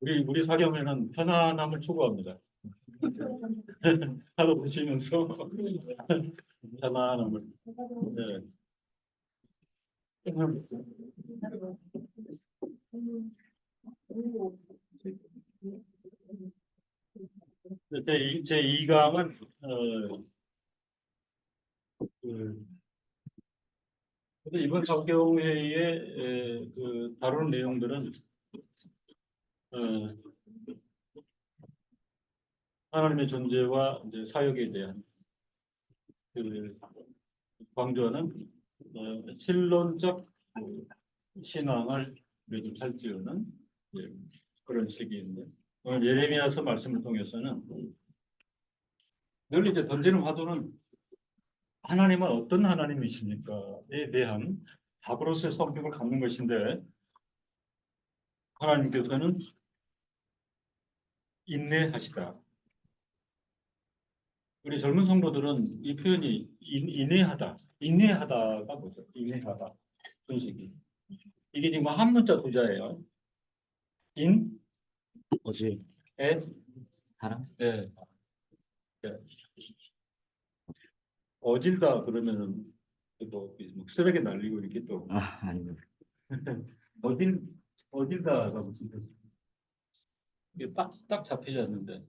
우리 사경에는 편안함을 추구합니다. 하도 드시면서 편안함을. 네. 제 2강은 근데 이번 사경회의에 다루는 내용들은 어, 하나님의 존재와 이제 사역에 대한 그 강조하는 실론적 신앙을 요즘 살피우는 그런 식인데 오늘 예레미야서 말씀을 통해서는 늘 이제 던지는 화두는 하나님은 어떤 하나님이십니까에 대한 답으로서의 성격을 갖는 것인데 하나님께서는 인내하시다. 우리 젊은 성도들은 이 표현이 인내하다, 인내하다가 뭐죠? 인내하다. 분식이. 이게 지금 한 문자 두 자예요. 인, 어지 에, 사람? 네. 네. 어질다 그러면은 또 쓰레기 날리고 이렇게 또 아닙니다. 어질 어질다가 무슨 뜻이에요? 이게 딱 잡히지 않는데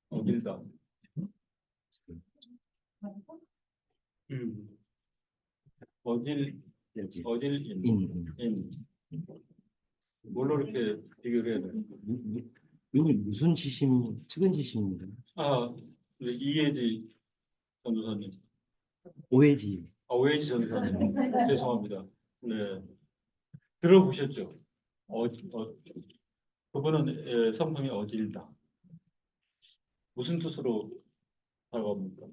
어딜다. 어딜 여지 어딜인 뭘로 이렇게 비교를 해야 돼요? 이게 무슨 지심, 측은 지심입니다. 아, 이해지 전도사님. 오해지. 오해지 전도사님. 죄송합니다. 네. 들어보셨죠? 그분은 성품이 어질다. 무슨 뜻으로 다가옵니까?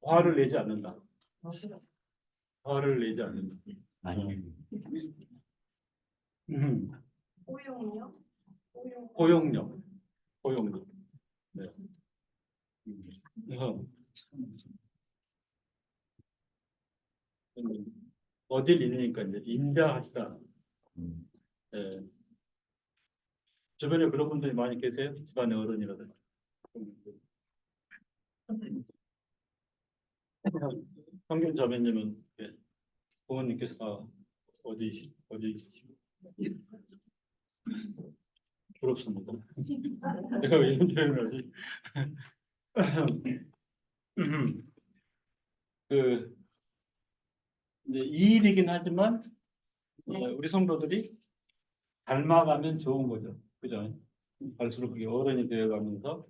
화를 내지 않는다. 화를 내지 않는다. 아니. 포용력? 포용력. 포용력. 네. 어딜 있으니까 이제 인자하시다. 네. 주변에 그런 분들이 많이 계세요? 집안의 어른이라든지. 성균 자매님은 부모님께서 어디시죠? 부럽습니다. 내가 왜 이런 표현을 하지? 이제 이 일이긴 하지만 우리 성도들이 닮아가면 좋은 거죠. 그죠? 갈수록 그게 어른이 되어가면서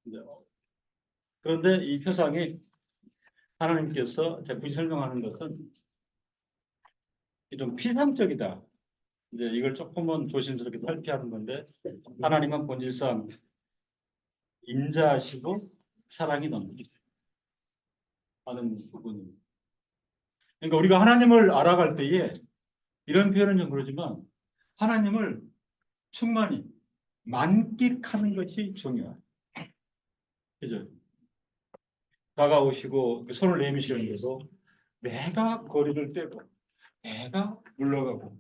이제 그런데 이 표상이 하나님께서 제가 굳이 설명하는 것은 좀 피상적이다. 이제 이걸 조금은 조심스럽게 탈피하는 건데 하나님은 본질상 인자하시고 사랑이 넘치다 하는 부분입니다. 그러니까 우리가 하나님을 알아갈 때에 이런 표현은 좀 그러지만 하나님을 충만히 만끽하는 것이 중요해요. 그죠? 다가오시고 손을 내미시는데도 내가 거리를 떼고 내가 물러가고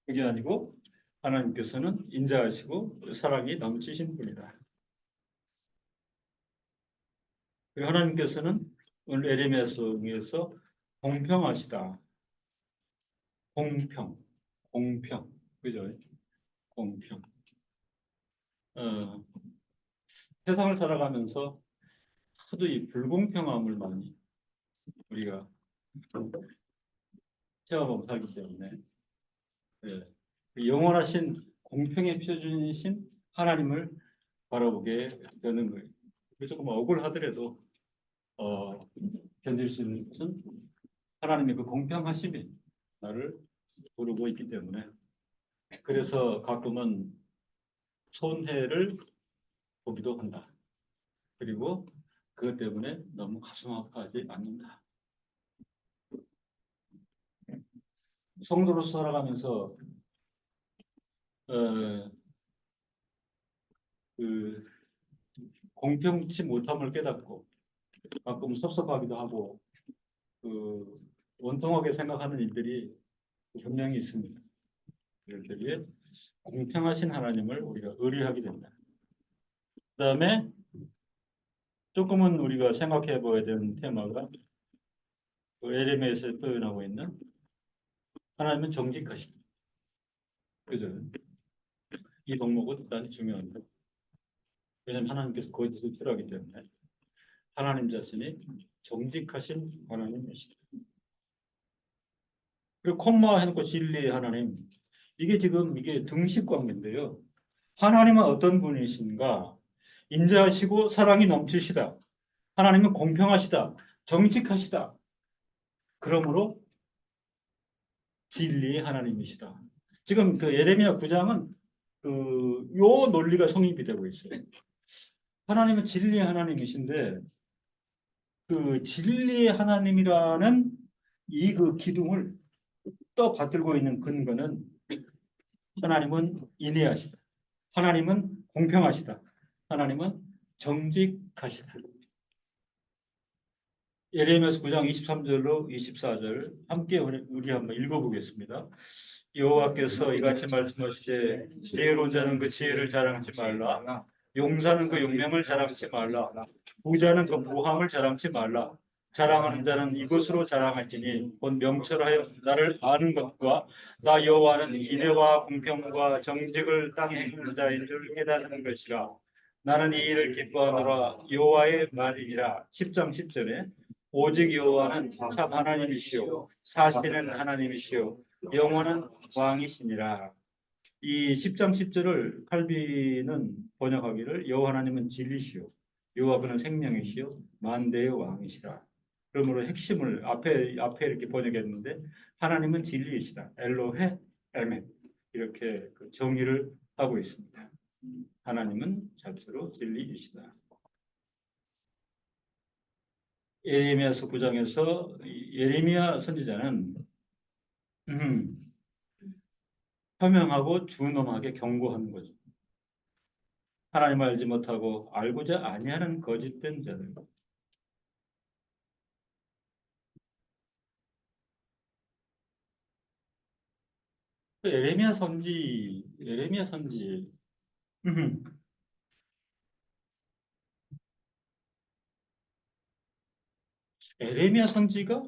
그게 아니고 하나님께서는 인자하시고 사랑이 넘치신 분이다. 그리고 하나님께서는 오늘 에레미야서에서 공평하시다. 공평, 그죠? 공평. 세상을 살아가면서 하도 이 불공평함을 많이 우리가 체험하고 살기 때문에 영원하신 공평의 표준이신 하나님을 바라보게 되는 거예요. 조금 억울하더라도 견딜 수 있는 것은 하나님의 그 공평하심이 나를 부르고 있기 때문에 그래서 가끔은 손해를 보기도 한다. 그리고 그것 때문에 너무 가슴 아파하지 않는다. 성도로서 살아가면서 그 공평치 못함을 깨닫고 가끔 섭섭하기도 하고 그 원통하게 생각하는 일들이 분명히 있습니다. 이럴 때에 공평하신 하나님을 우리가 의뢰하게 된다. 그다음에 조금은 우리가 생각해 봐야 되는 테마가 그 에레미야에서 표현하고 있는 하나님은 정직하십니다. 그죠? 이 덕목은 대단히 중요합니다. 왜냐하면 하나님께서 거짓을 싫어하기 때문에 하나님 자신이 정직하신 하나님이시다. 그리고 콤마 해놓고 진리의 하나님. 이게 지금 이게 등식 관계인데요. 하나님은 어떤 분이신가? 인자하시고 사랑이 넘치시다. 하나님은 공평하시다. 정직하시다. 그러므로 진리의 하나님이시다. 지금 그 예레미야 9장은 그 요 논리가 성립이 되고 있어요. 하나님은 진리의 하나님이신데 그 진리의 하나님이라는 이 그 기둥을 또 받들고 있는 근거는 하나님은 인내하시다. 하나님은 공평하시다. 하나님은 정직하시다. 예레미야서 9장 23절로 24절 함께 우리 한번 읽어보겠습니다. 여호와께서 이같이 말씀하시되 지혜로운 자는 그 지혜를 자랑하지 말라. 용사는 그 용명을 자랑하지 말라. 부자는 그 무함을 자랑하지 말라. 자랑하는 자는 이것으로 자랑할지니 곧 명철하여 나를 아는 것과 나 여호와는 인애와 공평과 정직을 땅에 행하는 자인 줄 깨닫는 것이라. 나는 이 일을 기뻐하노라. 여호와의 말이니라. 10장 10절에 오직 여호와는 참 하나님이시오 사실은 하나님이시오 영원한 왕이시니라. 이 10장 10절을 칼빈은 번역하기를 여호와 하나님은 진리시오 여호와 그는 생명이시오 만대의 왕이시라. 그러므로 핵심을 앞에 이렇게 번역했는데 하나님은 진리이시다. 엘로헤 에멧 이렇게 그 정의를 하고 있습니다. 하나님은 자체로 진리이시다. 예레미야서 9장에서 예레미야 선지자는 현명하고 준엄하게 경고하는 거죠. 하나님을 알지 못하고 알고자 아니하는 거짓된 자들. 예레미야 선지 예레미야 선지가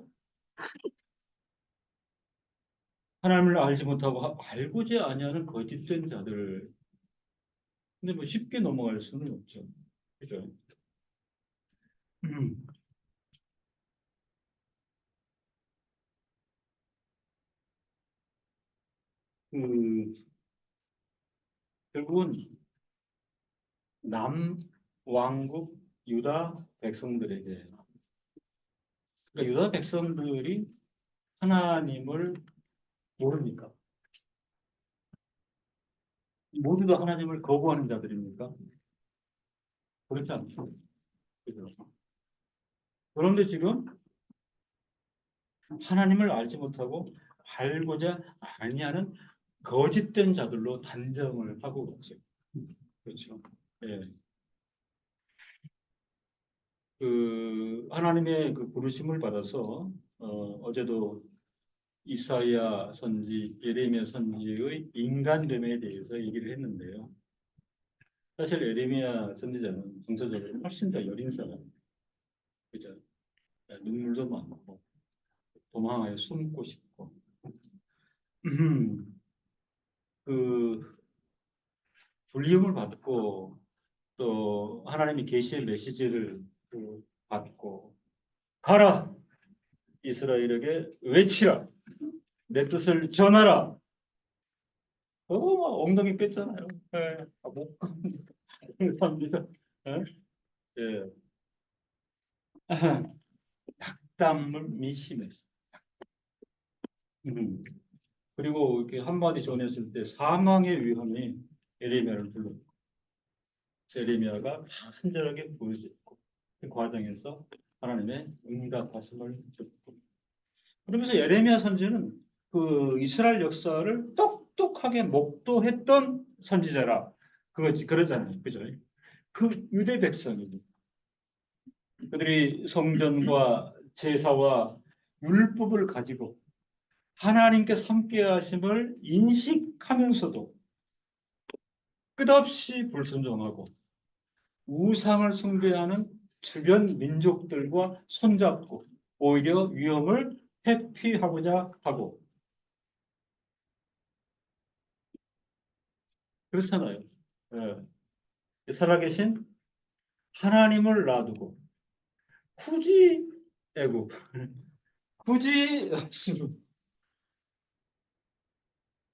하나님을 알지 못하고 알고자 아니하는 거짓된 자들. 근데 뭐 쉽게 넘어갈 수는 없죠. 그죠? 그 결국은 남왕국 유다 백성들에게 그러니까 유다 백성들이 하나님을 모릅니까? 모두 다 하나님을 거부하는 자들입니까? 그렇지 않죠. 그죠? 그런데 지금 하나님을 알지 못하고 알고자 아니하는 거짓된 자들로 단정을 하고 있죠. 그렇죠. 예. 그 하나님의 그 부르심을 받아서 어제도 이사야 선지, 예레미야 선지의 인간됨에 대해서 얘기를 했는데요. 사실 예레미야 선지자는 정서적으로 훨씬 더 여린 사람, 그죠? 눈물도 많고 도망하여 숨고 싶고 그 불림을 받고 또 하나님의 계시의 메시지를 받고 가라 이스라엘에게 외치라 내 뜻을 전하라. 엉덩이 뺐잖아요. 예. 못 감사합니다. 예. 예. 닭담을 심했어. 그리고 이렇게 한마디 전했을 때 사망의 위험이 에레미야를 불렀고 에레미야가 간절하게 구해졌고 그 과정에서 하나님의 응답하심을 줬고 그러면서 에레미야 선지는 그 이스라엘 역사를 똑똑하게 목도했던 선지자라 그러잖아요, 그죠? 그 유대 백성이 그들이 성전과 제사와 율법을 가지고 하나님께서 함께 하심을 인식하면서도 끝없이 불순종하고 우상을 숭배하는 주변 민족들과 손잡고 오히려 위험을 회피하고자 하고 그렇잖아요. 예. 살아계신 하나님을 놔두고 굳이 애국, 굳이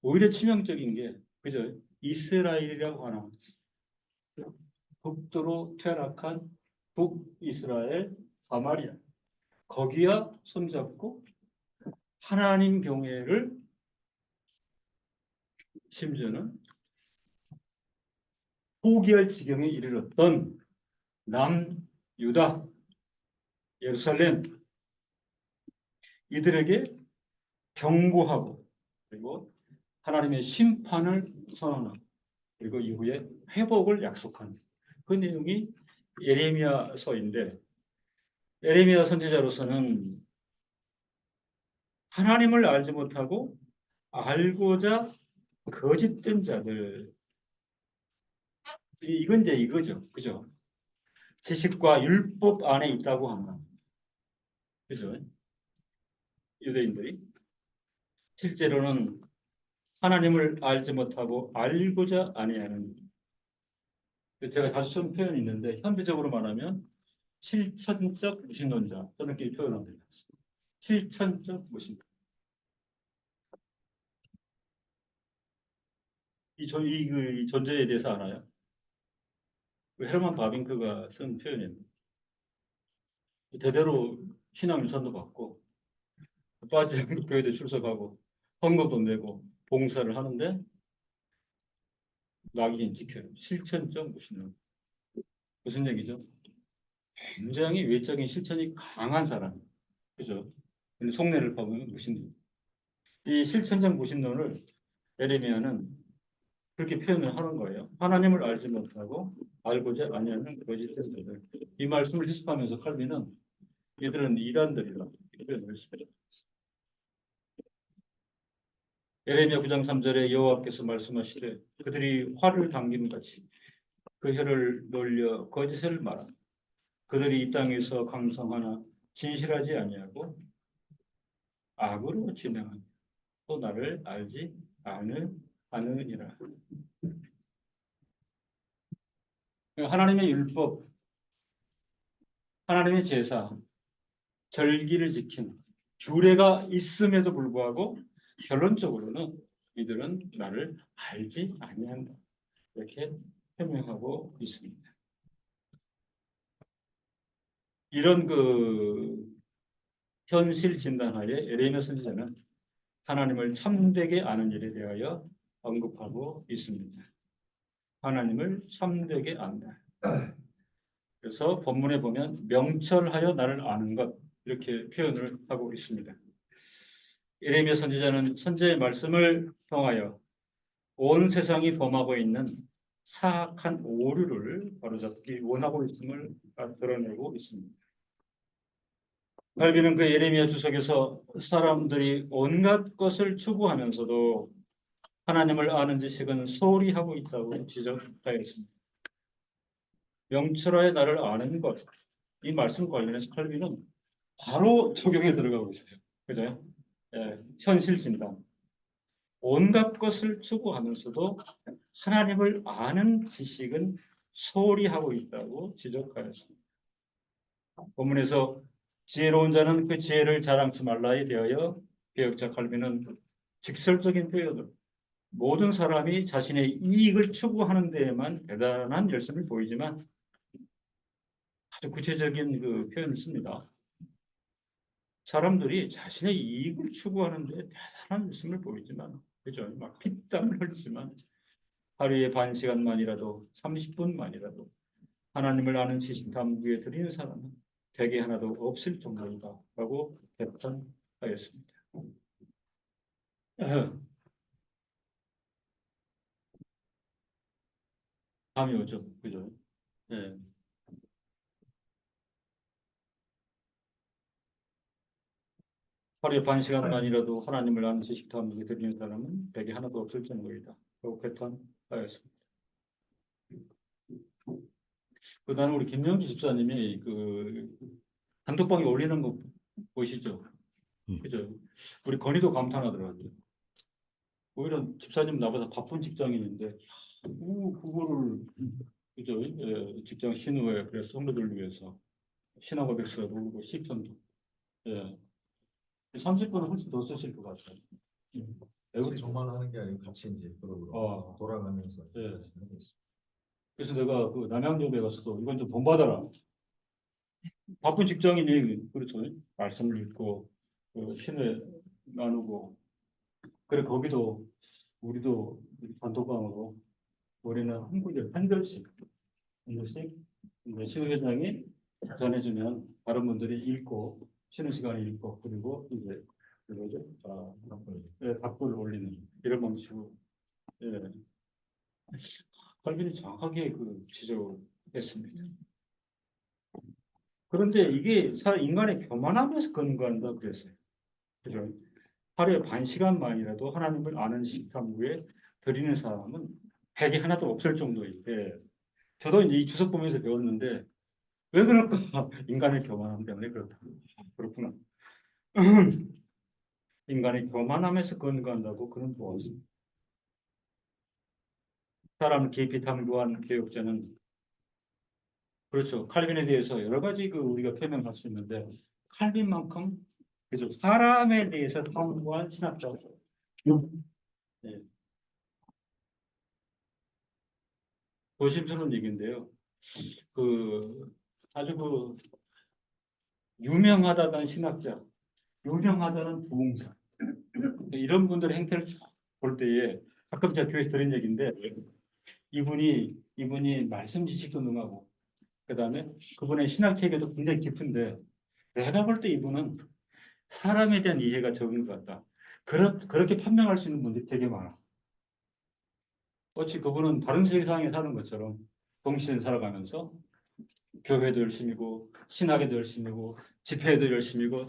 오히려 치명적인 게 그죠? 이스라엘이라고 하나 북도로 퇴락한 북이스라엘 사마리아 거기야 손잡고 하나님 경외를 심지어는 포기할 지경에 이르렀던 남유다 예루살렘 이들에게 경고하고 그리고 하나님의 심판을 선언하고 그리고 이후에 회복을 약속한 그 내용이 예레미야서인데 예레미야 선지자로서는 하나님을 알지 못하고 알고자 거짓된 자들 이건 이제 이거죠. 그죠? 지식과 율법 안에 있다고 하면 그죠? 유대인들이 실제로는 하나님을 알지 못하고 알고자 아니하는 제가 다시 좀 표현이 있는데 현대적으로 말하면 실천적 무신론자 저는 이렇게 표현합니다. 실천적 무신. 이 존재에 대해서 알아요? 그 헤르만 바빙크가 쓴 표현입니다. 대대로 신앙 유산도 받고 빠지지 않고 교회도 출석하고 헌금도 내고 봉사를 하는데 낙인 찍혀요. 실천적 무신론. 무슨 얘기죠? 굉장히 외적인 실천이 강한 사람. 그죠? 근데 속내를 봐보면 무신론. 이 실천적 무신론을 에레미야는 그렇게 표현을 하는 거예요. 하나님을 알지 못하고 알고자 아니하는 거짓된 자들. 이 말씀을 해석하면서 칼빈은 이들은 이단들이라 이렇게 표현을 했습니다. 에레미야 9장 3절에 여호와께서 말씀하시되 그들이 화를 당김 같이 그 혀를 놀려 거짓을 말하며 그들이 이 땅에서 강성하나 진실하지 아니하고 악으로 진행하며 또 나를 알지 않으니라. 하나님의 율법, 하나님의 제사, 절기를 지키는 규례가 있음에도 불구하고 결론적으로는 이들은 나를 알지 아니한다. 이렇게 해명하고 있습니다. 이런 그 현실 진단하에 에레미야 선지자는 하나님을 참되게 아는 일에 대하여 언급하고 있습니다. 하나님을 참되게 안다. 그래서 본문에 보면 명철하여 나를 아는 것 이렇게 표현을 하고 있습니다. 예레미야 선지자는 선지자의 말씀을 통하여 온 세상이 범하고 있는 사악한 오류를 바로잡기 원하고 있음을 드러내고 있습니다. 칼빈은 그 예레미야 주석에서 사람들이 온갖 것을 추구하면서도 하나님을 아는 지식은 소홀히 하고 있다고 지적하였습니다. 명철하여 나를 아는 것. 이 말씀 관련해서 칼빈은 바로 적용에 들어가고 있어요. 그죠? 예, 현실 진단. 온갖 것을 추구하면서도 하나님을 아는 지식은 소홀히 하고 있다고 지적하였습니다. 본문에서 지혜로운 자는 그 지혜를 자랑치 말라에 대하여 개혁자 칼빈은 직설적인 표현으로 모든 사람이 자신의 이익을 추구하는 데에만 대단한 열심을 보이지만 아주 구체적인 그 표현을 씁니다. 사람들이 자신의 이익을 추구하는 데 대단한 열심을 보이지만 그죠? 막 피땀을 흘리지만 하루에 반 시간만이라도 30분만이라도 하나님을 아는 지식 탐구에 들이는 사람은 대개 하나도 없을 정도이다 라고 개탄하였습니다. 감이 오죠. 그죠? 네. 하루에 반 시간만이라도 하나님을 아는 지식 탐구에 들이는 사람은 백이 하나도 없을 정도이다. 라고 개탄하였습니다. 나는 우리 김명주 집사님이 그 단톡방에 올리는 거 보시죠? 그죠? 우리 건의도 감탄하더라고요. 오히려 집사님 나보다 바쁜 직장인인데 그거를 그죠? 직장 신우에 그래서 성도들을 위해서 신화 고백서를 부르고 시편도 30분은 훨씬 더 쓰실 것 같아요. 지금 정말 하는 게 아니고 같이 이제 그러고 돌아가면서 네. 하고 있습니다. 그래서 내가 그 남양주에 갔어. 이건 좀 본받아라. 바쁜 직장인이 그렇죠. 말씀을 읽고 신뢰 나누고 그래 거기도 우리도 단톡방으로 우리는 한 글씩 이제 신회장이 전해주면 다른 분들이 읽고 쉬는 시간에 읽고 그리고 이제 뭐죠? 답글을 올리는 이런 방식으로 칼빈이 정확하게 그 지적을 했습니다. 그런데 이게 인간의 교만함에서 근거한다 그랬어요. 그죠? 하루에 반 시간만이라도 하나님을 아는 식탐구에 드리는 사람은 백이 하나도 없을 정도인데 저도 이제 이 주석 보면서 배웠는데 왜 그럴까? 인간의 교만함 때문에 그렇다. 그렇구나. 인간의 교만함에서 근거한다고 그런 보았습니다. 사람을 깊이 탐구한 교육자는 그렇죠. 칼빈에 대해서 여러 가지 우리가 표명할 수 있는데 칼빈만큼 그죠. 사람에 대해서 탐구한 신학자. 네. 조심스러운 얘기인데요. 아주 유명하다던 신학자, 유명하다는 부흥사 이런 분들의 행태를 쭉 볼 때에 가끔 제가 교회에서 들은 얘기인데 이분이 말씀 지식도 능하고 그다음에 그분의 신학 체계도 굉장히 깊은데 내가 볼 때 이분은 사람에 대한 이해가 적은 것 같다. 그렇게 판명할 수 있는 분들이 되게 많아. 어찌 그분은 다른 세상에 사는 것처럼 동시에 살아가면서 교회도 열심히고 신학에도 열심히고 집회에도 열심히고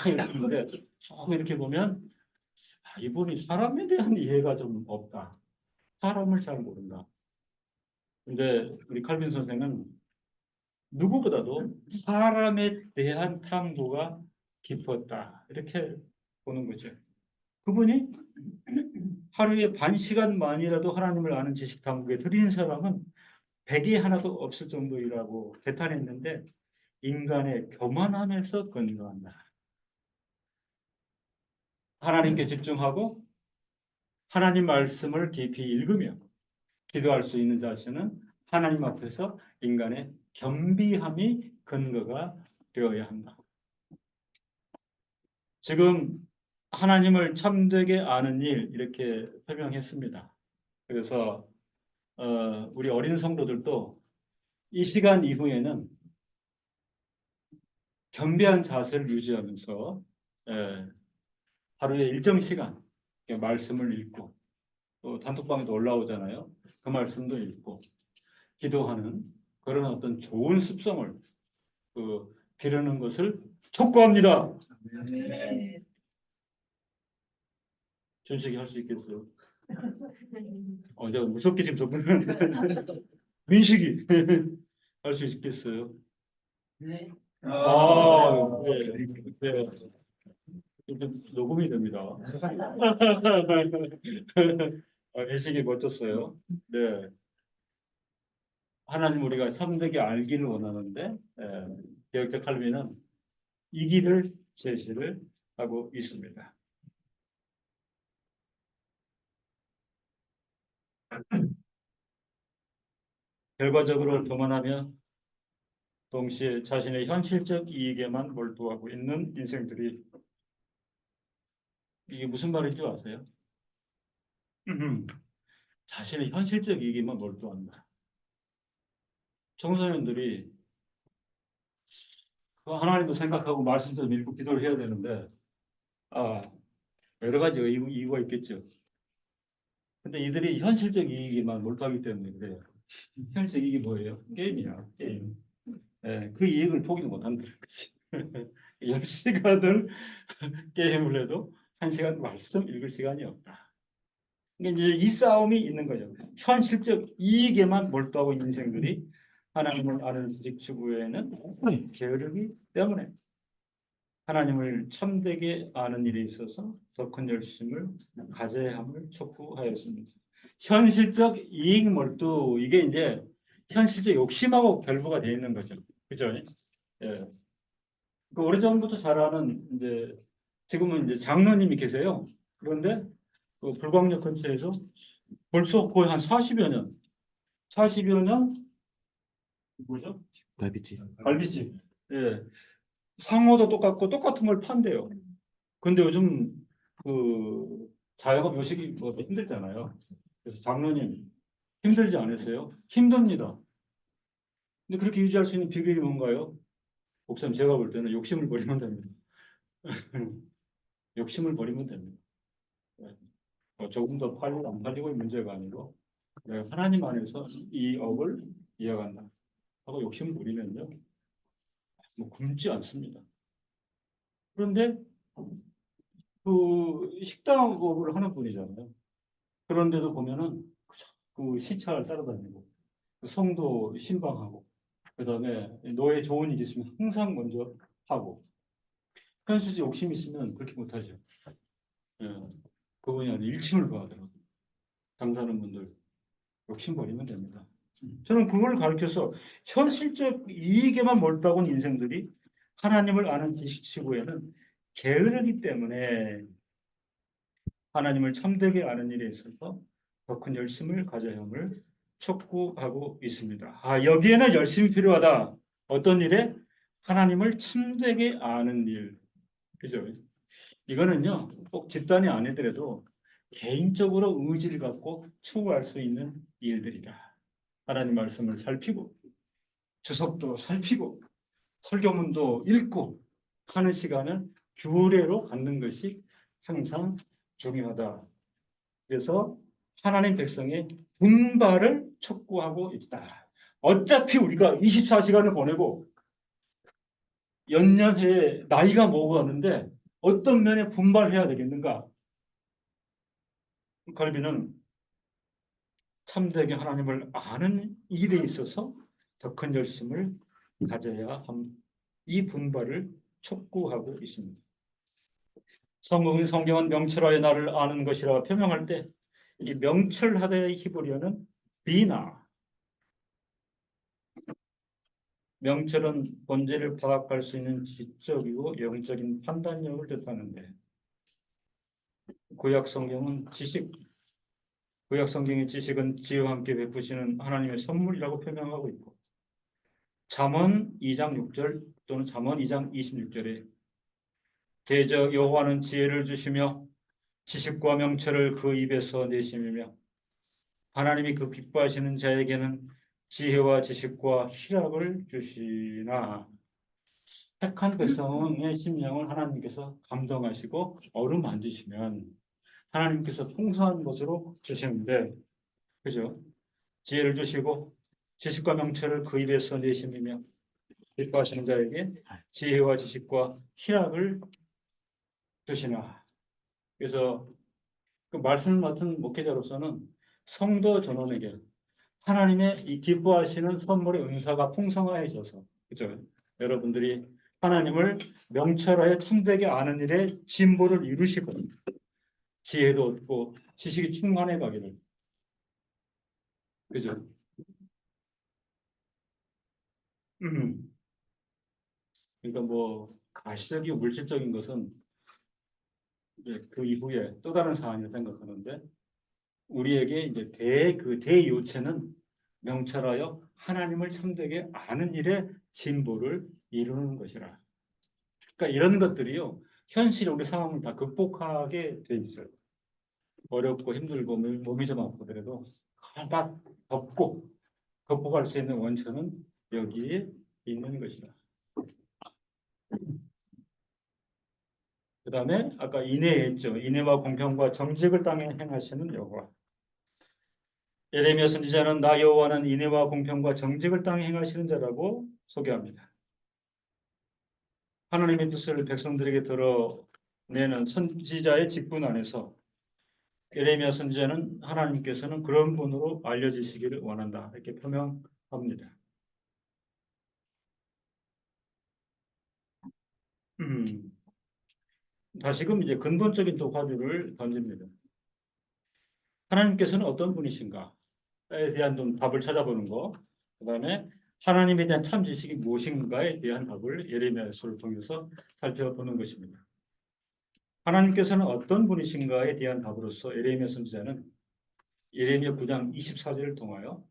이러는데 조금 이렇게 보면 이분이 사람에 대한 이해가 좀 없다. 사람을 잘 모른다. 근데 우리 칼빈 선생은 누구보다도 사람에 대한 탐구가 깊었다. 이렇게 보는 거죠. 그분이 하루에 반 시간만이라도 하나님을 아는 지식 탐구에 들이는 사람은 백이 하나도 없을 정도이라고 개탄했는데 인간의 교만함에서 근거한다. 하나님께 집중하고 하나님 말씀을 깊이 읽으며 기도할 수 있는 자세는 하나님 앞에서 인간의 겸비함이 근거가 되어야 한다. 지금 하나님을 참되게 아는 일 이렇게 설명했습니다. 그래서 우리 어린 성도들도 이 시간 이후에는 겸비한 자세를 유지하면서 하루에 일정 시간 말씀을 읽고 또 단톡방에도 올라오잖아요. 그 말씀도 읽고 기도하는 그런 어떤 좋은 습성을 기르는 것을 촉구합니다. 네. 준식이 할 수 있겠어요? 내가 무섭게 지금 접근하는데 민식이 할 수 있겠어요? 네. 네. 네. 좀 녹음이 됩니다. 민식이 멋졌어요. 네. 하나님 우리가 참되게 알기를 원하는데 개혁자 칼빈은 이 길을 제시를 하고 있습니다. 결과적으로 교만하며 동시에 자신의 현실적 이익에만 몰두하고 있는 인생들이 이게 무슨 말인지 아세요? 자신의 현실적 이익에만 몰두한다. 청소년들이 하나님도 생각하고 말씀도 읽고 기도를 해야 되는데 여러 가지 이유가 있겠죠. 근데 이들이 현실적 이익에만 몰두하기 때문에 그래요. 현실적 이익이 뭐예요? 게임이야. 게임. 그 이익을 포기 못한다는 거지. 10시간을 게임을 해도 1시간 말씀 읽을 시간이 없다. 그러니까 이제 이 싸움이 있는 거죠. 현실적 이익에만 몰두하고 있는 인생들이 하나님을 아는 지식 추구에는 게으르기 때문에 하나님을 참되게 아는 일에 있어서 더 큰 열심을 가져야 함을 촉구하였습니다. 현실적 이익 몰두, 이게 이제 현실적 욕심하고 결부가 되어 있는 거죠. 그죠? 예. 그 오래전부터 잘 아는 이제 지금은 이제 장로님이 계세요. 그런데 그 불광역 근처에서 벌써 거의 한 40여 년 뭐죠? 갈비찜. 갈비집. 예. 상호도 똑같고 똑같은 걸 판대요. 근데 요즘 그 자영업 요식이 뭐 힘들잖아요. 그래서 장로님 힘들지 않으세요? 힘듭니다. 근데 그렇게 유지할 수 있는 비결이 뭔가요? 목사님 제가 볼 때는 욕심을 버리면 됩니다. 욕심을 버리면 됩니다. 조금 더 팔리고 안 팔리고의 문제가 아니고 내가 하나님 안에서 이 업을 이어간다 하고 욕심을 부리면요. 뭐 굶지 않습니다. 그런데 그 식당업을 하는 분이잖아요. 그런데도 보면은 그 시차를 따라다니고 그 성도 신방하고 그다음에 노예 좋은 일 있으면 항상 먼저 하고 현실적 욕심이 있으면 그렇게 못하죠. 예. 그분이 아니라 일침을 봐하더라고요. 장사하는 분들 욕심 버리면 됩니다. 저는 그걸 가르쳐서 현실적 이익에만 몰두하고 있는 인생들이 하나님을 아는 지식 치고에는 게으르기 때문에 하나님을 참되게 아는 일에 있어서 더 큰 열심을 가져야 함을 촉구하고 있습니다. 여기에는 열심이 필요하다. 어떤 일에? 하나님을 참되게 아는 일. 그죠? 이거는요, 꼭 집단이 아니더라도 개인적으로 의지를 갖고 추구할 수 있는 일들이다. 하나님 말씀을 살피고, 주석도 살피고, 설교문도 읽고 하는 시간을 규례로 갖는 것이 항상 중요하다. 그래서 하나님 백성의 분발을 촉구하고 있다. 어차피 우리가 24시간을 보내고 연년해 나이가 먹어가는데 어떤 면에 분발해야 되겠는가? 갈비는 참되게 하나님을 아는 일에 있어서 더 큰 열심을 가져야 함, 이 분발을 촉구하고 있습니다. 성경은 명철하여 나를 아는 것이라 표명할 때 이 명철하다의 히브리어는 비나, 명철은 본질을 파악할 수 있는 지적이고 영적인 판단력을 뜻하는데 구약 성경은 지식, 구약 성경의 지식은 지혜와 함께 베푸시는 하나님의 선물이라고 표명하고 있고 잠언 2장 6절 또는 잠언 2장 26절에 대저 여호와는 지혜를 주시며 지식과 명철을 그 입에서 내심이며 하나님이 그 기뻐하시는 자에게는 지혜와 지식과 희락을 주시나. 택한 백성의 심령을 하나님께서 감동하시고 어루만지시면 하나님께서 풍성한 것으로 주시는데, 그죠? 지혜를 주시고 지식과 명철을 그 입에서 내심이며 기뻐하시는 자에게 지혜와 지식과 희락을 주시나. 그래서 그 말씀을 맡은 목회자로서는 성도 전원에게 하나님의 이 기뻐하시는 선물의 은사가 풍성하여져서, 그죠? 여러분들이 하나님을 명철하여 참되게 아는 일에 진보를 이루시고 지혜도 얻고 지식이 충만해 가기를, 그죠? 그러니까 뭐 가시적이고 물질적인 것은 이제 그 이후에 또 다른 사안이라 생각하는데 우리에게 이제 대요체는 명철하여 하나님을 참되게 아는 일에 진보를 이루는 것이라. 그러니까 이런 것들이요 현실의 우리 상황을 다 극복하게 돼 있어요. 어렵고 힘들고 몸이 좀 아프더라도 다 덮고 극복할 수 있는 원천은 여기에 있는 것이다. 그 다음에 아까 인애했죠. 인애와 공평과 정직을 땅에 행하시는 여호와. 예레미야 선지자는 나 여호와는 인애와 공평과 정직을 땅에 행하시는 자라고 소개합니다. 하나님의 뜻을 백성들에게 드러내는 선지자의 직분 안에서 예레미야 선지자는 하나님께서는 그런 분으로 알려지시기를 원한다 이렇게 표명합니다. 다시금 이제 근본적인 또 화두를 던집니다. 하나님께서는 어떤 분이신가에 대한 좀 답을 찾아보는 거, 그다음에 하나님에 대한 참 지식이 무엇인가에 대한 답을 예레미야서를 통해서 살펴보는 것입니다. 하나님께서는 어떤 분이신가에 대한 답으로서 예레미야 선지자는 예레미야 9장 24절을 통하여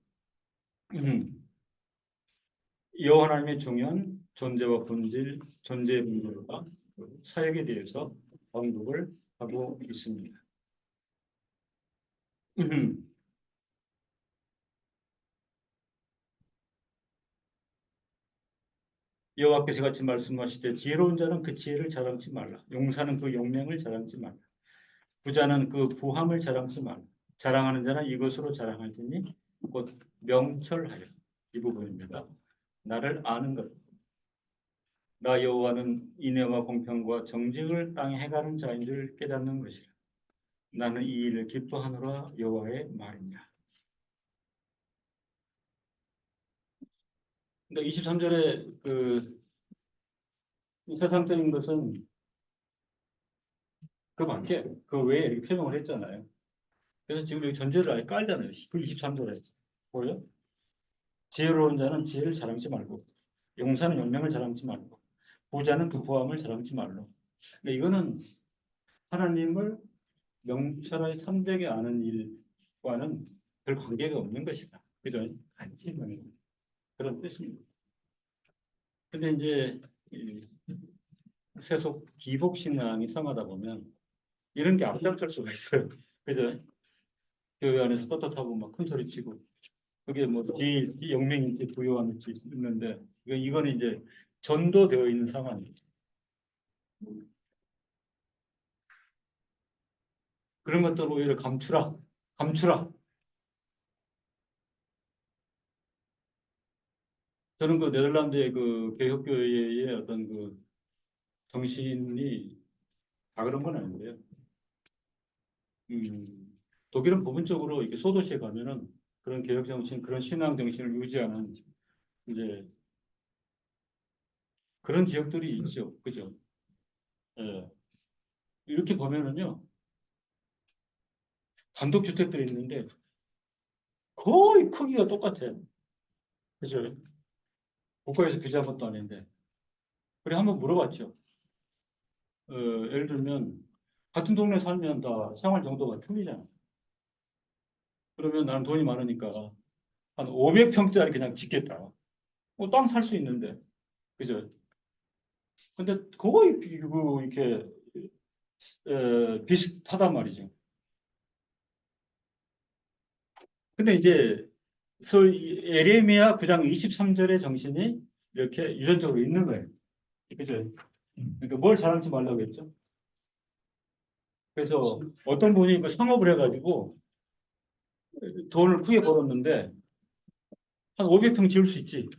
여호와 하나님의 중요한 존재와 본질, 존재의 분별과 사역에 대해서 언급을 하고 있습니다. 여호와께서 같이 말씀하시되 지혜로운 자는 그 지혜를 자랑치 말라. 용사는 그 용맹을 자랑치 말라. 부자는 그 부함을 자랑치 말라. 자랑하는 자는 이것으로 자랑할지니 곧 명철하여. 이 부분입니다. 나를 아는 것. 나 여호와는 인애와 공평과 정직을 땅에 행하는 자인 줄 깨닫는 것이라. 나는 이 일을 기뻐하노라 여호와의 말이냐. 그러니까 23절에 그 세상적인 것은 그 밖에 그 외에 이렇게 표명을 했잖아요. 그래서 지금 여기 전제를 아예 깔잖아요. 그 23절에 보여? 지혜로운 자는 지혜를 자랑치 말고, 용사는 용맹을 자랑치 말고, 부자는 그 부함을 자랑치 말로. 그러니까 이거는 하나님을 명철하게 참되게 아는 일과는 별 관계가 없는 것이다. 그죠? 같이 있는 그런 뜻입니다. 근데 이제 세속 기복 신앙이 성하다 보면 이런 게 앞장설 수가 있어요. 그죠? 교회 안에서 떳떳하고 막 큰 소리 치고 그게 뭐 영맹인지 부요함일지 있는데 이거는 이제 전도되어 있는 상황이죠. 그런 것들을 오히려 감추라, 감추라. 저는 그 네덜란드의 그 개혁교회의 어떤 그 정신이 다 그런 건 아닌데요. 독일은 부분적으로 이렇게 소도시에 가면은 그런 개혁 정신, 그런 신앙 정신을 유지하는 이제 그런 지역들이 있죠, 그죠? 예. 이렇게 보면은요, 단독주택들이 있는데 거의 크기가 똑같아요, 그죠? 국가에서 규제한 것도 아닌데. 그래 한번 물어봤죠. 예를 들면 같은 동네 살면 다 생활 정도가 틀리잖아. 그러면 나는 돈이 많으니까 한 500평짜리 그냥 짓겠다. 땅 살 수 있는데, 그죠? 근데 거의 이렇게 비슷하단 말이죠. 근데 이제 에레미야 9장 23절의 정신이 이렇게 유전적으로 있는 거예요. 그죠? 그러니까 뭘 자랑치 말라고 했죠? 그래서 어떤 분이 그 상업을 해가지고 돈을 크게 벌었는데 한 500평 지을 수 있지.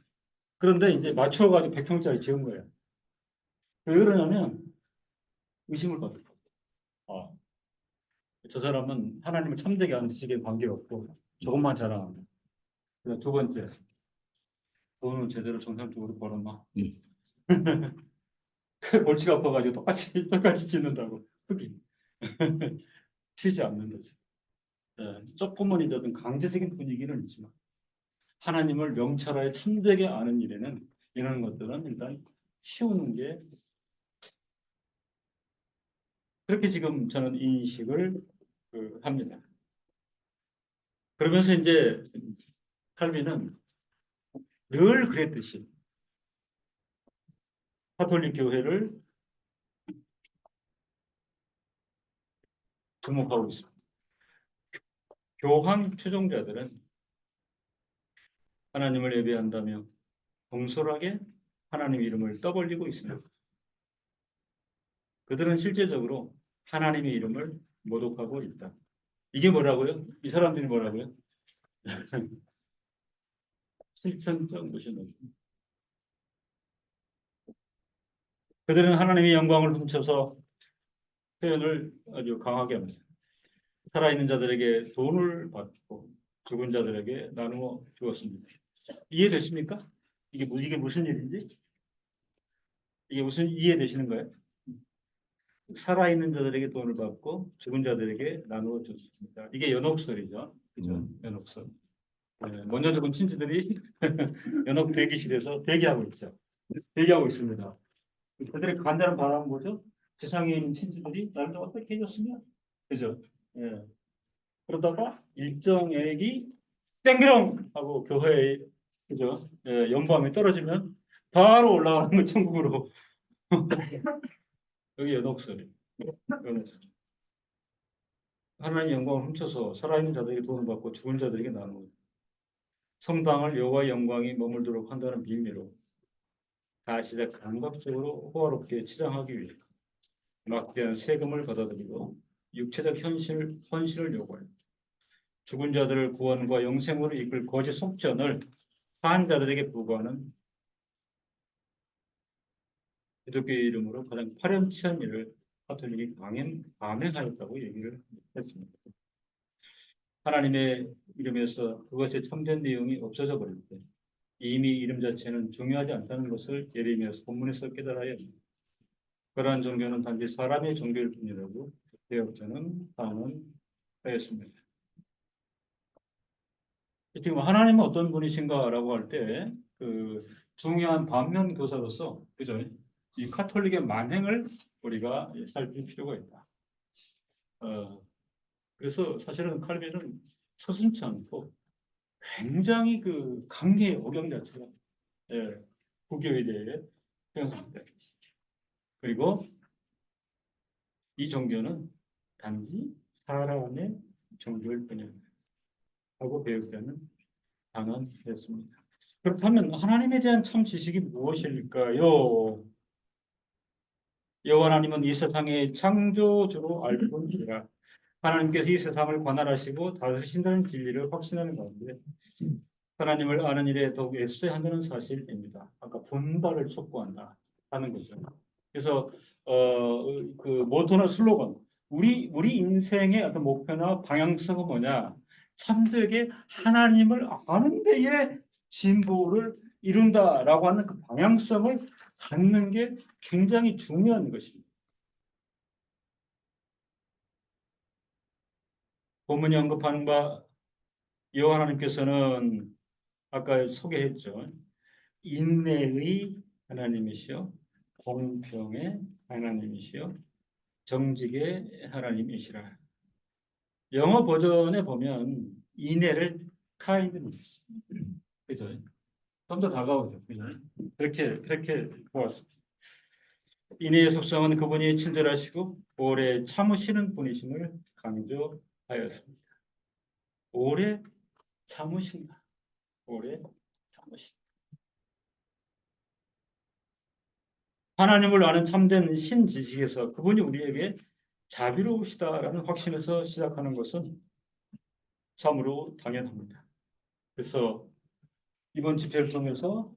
그런데 이제 맞춰가지고 100평짜리 지은 거예요. 왜 그러냐면 의심을 받을 거예요. 아, 저 사람은 하나님을 참되게 하는 지식에 관계없고 조금만 자랑한다. 그다음 두 번째, 돈은 제대로 정상적으로 벌었나? 골치가 아파가지고 똑같이 짓는다고. 흑인. 튀지 않는 거죠. 조금은 이제 어떤 강제적인 분위기는 있지만 하나님을 명철하게 참되게 아는 일에는 이런 것들은 일단 치우는 게 그렇게 지금 저는 인식을 합니다. 그러면서 이제 칼빈은 늘 그랬듯이 카톨릭 교회를 주목하고 있습니다. 교황 추종자들은 하나님을 예배한다며 공손하게 하나님 이름을 떠벌리고 있습니다. 그들은 실제적으로 하나님의 이름을 모독하고 있다. 이게 뭐라고요? 이 사람들이 뭐라고요? 실천적 무신론. 그들은 하나님의 영광을 훔쳐서 표현을 아주 강하게 합니다. 살아있는 자들에게 돈을 받고 죽은 자들에게 나누어 주었습니다. 이해되십니까? 이게 무슨 일인지? 이게 무슨 이해되시는 거예요? 살아있는 자들에게 돈을 받고 죽은 자들에게 나누어 줬습니다. 이게 연옥설이죠. 그죠? 연옥설. 네, 먼저 죽은 친지들이 연옥 대기실에서 대기하고 있죠. 대기하고 있습니다. 그들의 간절한 바람은 뭐죠? 세상에 있는 친지들이 나를 어떻게 해줬으면, 그죠? 예. 그러다가 일정액이 땡기렁 하고 교회에, 그죠? 예, 연밤에 떨어지면 바로 올라가는 거 천국으로. 여기 연옥설이. 연옥설. 하나님의 영광을 훔쳐서 살아있는 자들에게 돈을 받고 죽은 자들에게 나누고 성당을 여호와의 영광이 머물도록 한다는 비밀로 다시 감각적으로 호화롭게 치장하기 위해 막대한 세금을 받아들이고 육체적 헌신을 요구해요. 죽은 자들을 구원과 영생으로 이끌 거짓 속전을 산 자들에게 부과하는 기독교의 이름으로 가장 파렴치한 일을 가톨릭이 감행하였다고 얘기를 했습니다. 하나님의 이름에서 그것의 참된 내용이 없어져 버릴 때 이미 이름 자체는 중요하지 않다는 것을 예레미야서 본문에서 깨달아야 합니다. 그러한 종교는 단지 사람의 종교일 뿐이라고 대역자는 단언하였습니다. 지금 하나님은 어떤 분이신가라고 할 때 그 중요한 반면 교사로서 그죠? 이 카톨릭의 만행을 우리가 살필 필요가 있다. 그래서 사실은 칼빈은 서슴지 않고 굉장히 그 강경의 억양 자체가 예, 국교에 대해 표현합니다. 그리고 이 종교는 단지 사람의 종교일 뿐입니다. 하고 배우자는 단언했습니다. 그렇다면 하나님에 대한 참 지식이 무엇일까요? 여호와 하나님은 이 세상의 창조주로 알고 본지라 하나님께서 이 세상을 관할하시고 다스리신다는 진리를 확신하는 가운데 하나님을 아는 일에 더욱 애써야 한다는 사실입니다. 아까 분발을 촉구한다 하는 거죠. 그래서 그 모토나 슬로건 우리 인생의 어떤 목표나 방향성은 뭐냐? 참되게 하나님을 아는 데에 진보를 이룬다라고 하는 그 방향성을 갖는 게 굉장히 중요한 것입니다. 본문이 언급한 바 여호와 하나님께서는 아까 소개했죠. 인내의 하나님이시요 공평의 하나님이시요 정직의 하나님이시라. 영어 버전에 보면 인애를 kindness, 그죠? 좀 더 다가오죠. 그죠? 그렇게 보았습니다. 인애의 속성은 그분이 친절하시고 오래 참으시는 분이심을 강조하였습니다. 오래 참으신다. 오래 참으신다. 하나님을 아는 참된 신지식에서 그분이 우리에게 자비로우시다라는 확신에서 시작하는 것은 참으로 당연합니다. 그래서 이번 집회를 통해서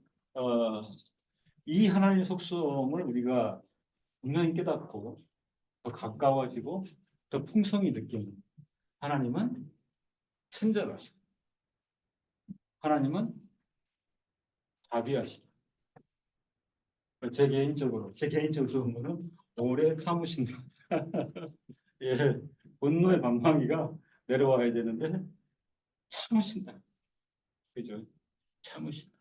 이 하나님의 속성을 우리가 분명히 깨닫고 더 가까워지고 더 풍성히 느끼는 하나님은 친절하시다. 하나님은 자비하시다. 제 개인적으로 좋은 거는 오래 참으신다. 예, 분노의 방망이가 내려와야 되는데 참으신다. 그죠? 참으신다.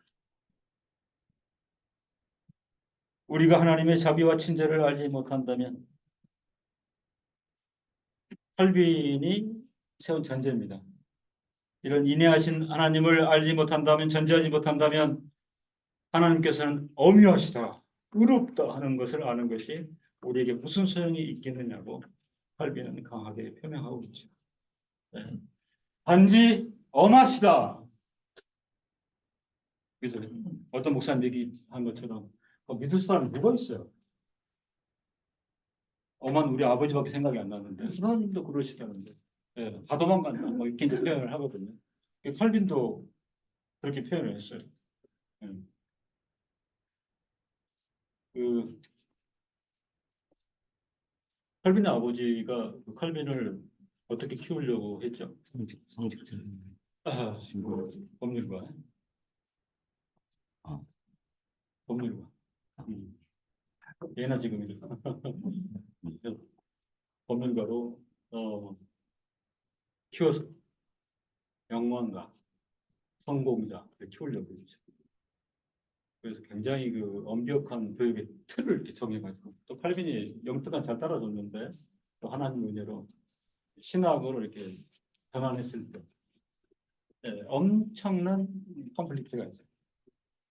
우리가 하나님의 자비와 친절을 알지 못한다면 칼빈이 세운 전제입니다. 이런 인내하신 하나님을 알지 못한다면 전제하지 못한다면 하나님께서는 엄유하시다, 의롭다 하는 것을 아는 것이 우리에게 무슨 소용이 있겠느냐고 칼빈은 강하게 표명하고 있죠. 네. 단지 엄하시다. 그죠? 어떤 목사님 얘기한 것처럼 믿을 사람이 누가 있어요? 엄한 우리 아버지밖에 생각이 안 나는데 하나님도 그러시다는데 예, 다 도망간다 뭐 이렇게 이제 표현을 하거든요. 칼빈도 그렇게 표현을 했어요. 예. 그 칼빈의 아버지가 그 칼빈을 어떻게 키우려고 했죠? 성직자. 아, 신고. 법률가. 아. 법률가. 예나 지금이죠. 법률가로 키워서 영문가, 성공자 키우려고 했죠. 그래서 굉장히 그 엄격한 교육의 틀을 이렇게 정해가지고 또 칼빈이 영특한 잘 따라줬는데 또 하나님 은혜로 신학으로 이렇게 전환했을 때 엄청난 컴플릭트가 있어요.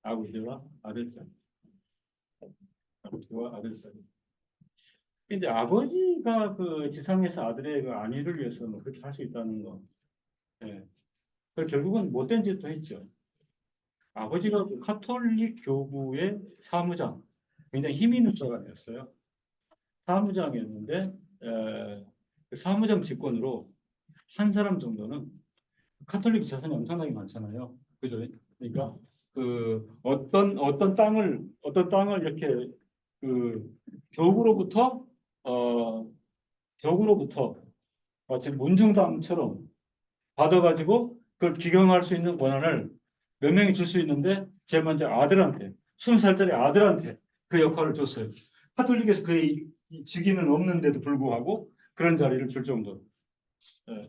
아버지와 아들 사이. 아버지와 아들 사이. 근데 아버지가 그 지상에서 아들의 그 안위를 위해서 뭐 그렇게 할 수 있다는 거. 예. 그 결국은 못된 짓도 했죠. 아버지가 그 카톨릭 교부의 사무장, 굉장히 힘 있는 사람이었어요. 사무장이었는데 그 사무장 직권으로 한 사람 정도는 카톨릭 재산이 엄청나게 많잖아요. 그죠? 그러니까 그 어떤 땅을 이렇게 그 교구로부터 어 교구로부터 마치 문중담처럼 받아가지고 그걸 기경할 수 있는 권한을 몇 명이 줄 수 있는데 제일 먼저 아들한테 20살짜리 아들한테 그 역할을 줬어요. 카톨릭에서 그 직위는 없는데도 불구하고 그런 자리를 줄 정도로.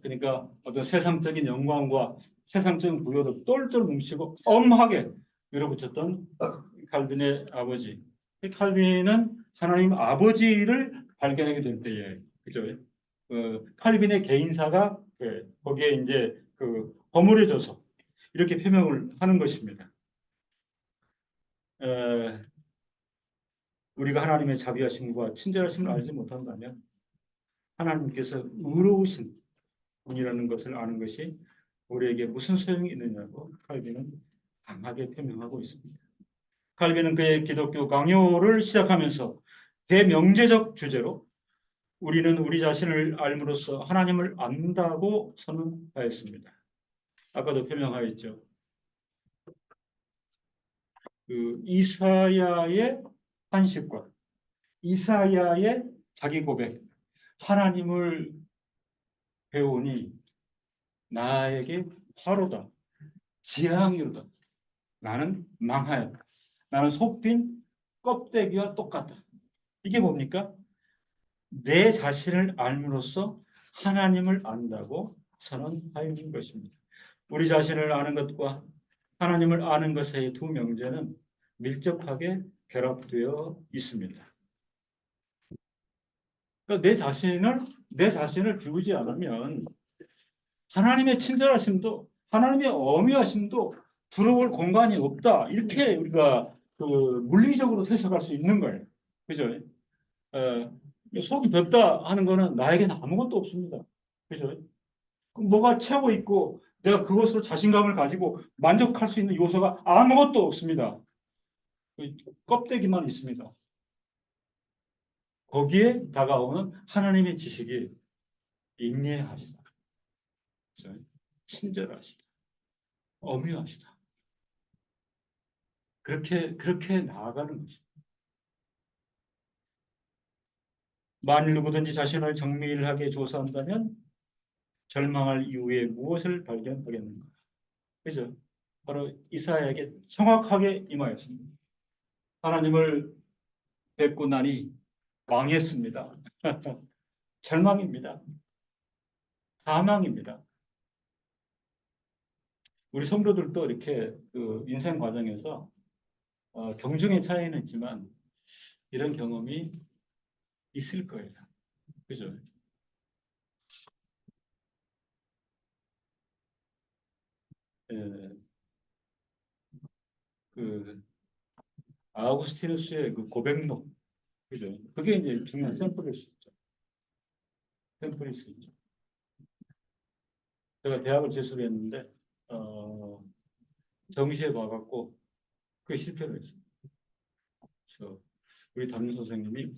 그러니까 어떤 세상적인 영광과 세상적인 부여도 똘똘 뭉치고 엄하게 밀어붙였던 칼빈의 아버지. 칼빈은 하나님 아버지를 발견하게 될 때에 그죠? 칼빈의 개인사가 거기에 이제 그 버무려져서 이렇게 표명을 하는 것입니다. 우리가 하나님의 자비하심과 친절하심을 알지 못한다면 하나님께서 의로우신 분이라는 것을 아는 것이 우리에게 무슨 소용이 있느냐고 칼빈은 강하게 표명하고 있습니다. 칼빈은 그의 기독교 강요를 시작하면서 대명제적 주제로 우리는 우리 자신을 알므로써 하나님을 안다고 선언하였습니다. 아까도 표명하였죠. 그 이사야의 한식과 이사야의 자기 고백, 하나님을 배우니 나에게 화로다, 지향이로다. 나는 망하였다. 나는 속빈 껍데기와 똑같다. 이게 뭡니까? 내 자신을 알므로써 하나님을 안다고 선언하는 것입니다. 우리 자신을 아는 것과 하나님을 아는 것의 두 명제는 밀접하게 결합되어 있습니다. 그러니까 내 자신을 비우지 않으면 하나님의 친절하심도 하나님의 어미하심도 들어올 공간이 없다. 이렇게 우리가 그 물리적으로 해석할 수 있는 거예요. 그죠? 속이 볍다 하는 거는 나에게는 아무것도 없습니다. 그죠? 뭐가 채워 있고 내가 그것으로 자신감을 가지고 만족할 수 있는 요소가 아무것도 없습니다. 껍데기만 있습니다. 거기에 다가오는 하나님의 지식이 인내하시다. 친절하시다. 엄유하시다. 그렇게 나아가는 것입니다. 만일 누구든지 자신을 정밀하게 조사한다면 절망할 이후에 무엇을 발견하겠는가? 그죠? 바로 이사야에게 정확하게 임하였습니다. 하나님을 뵙고 나니 망했습니다. 절망입니다. 사망입니다. 우리 성도들도 이렇게 그 인생 과정에서 경중의 차이는 있지만 이런 경험이 있을 거예요. 그죠? 그 아우구스티누스의 그 고백록, 그죠? 그게 이제 중요한 샘플일 수 있죠. 샘플일 수 있죠. 제가 대학을 재수했는데 정시에 봐갖고 그게 실패를 했어요. 그래서 우리 담임 선생님이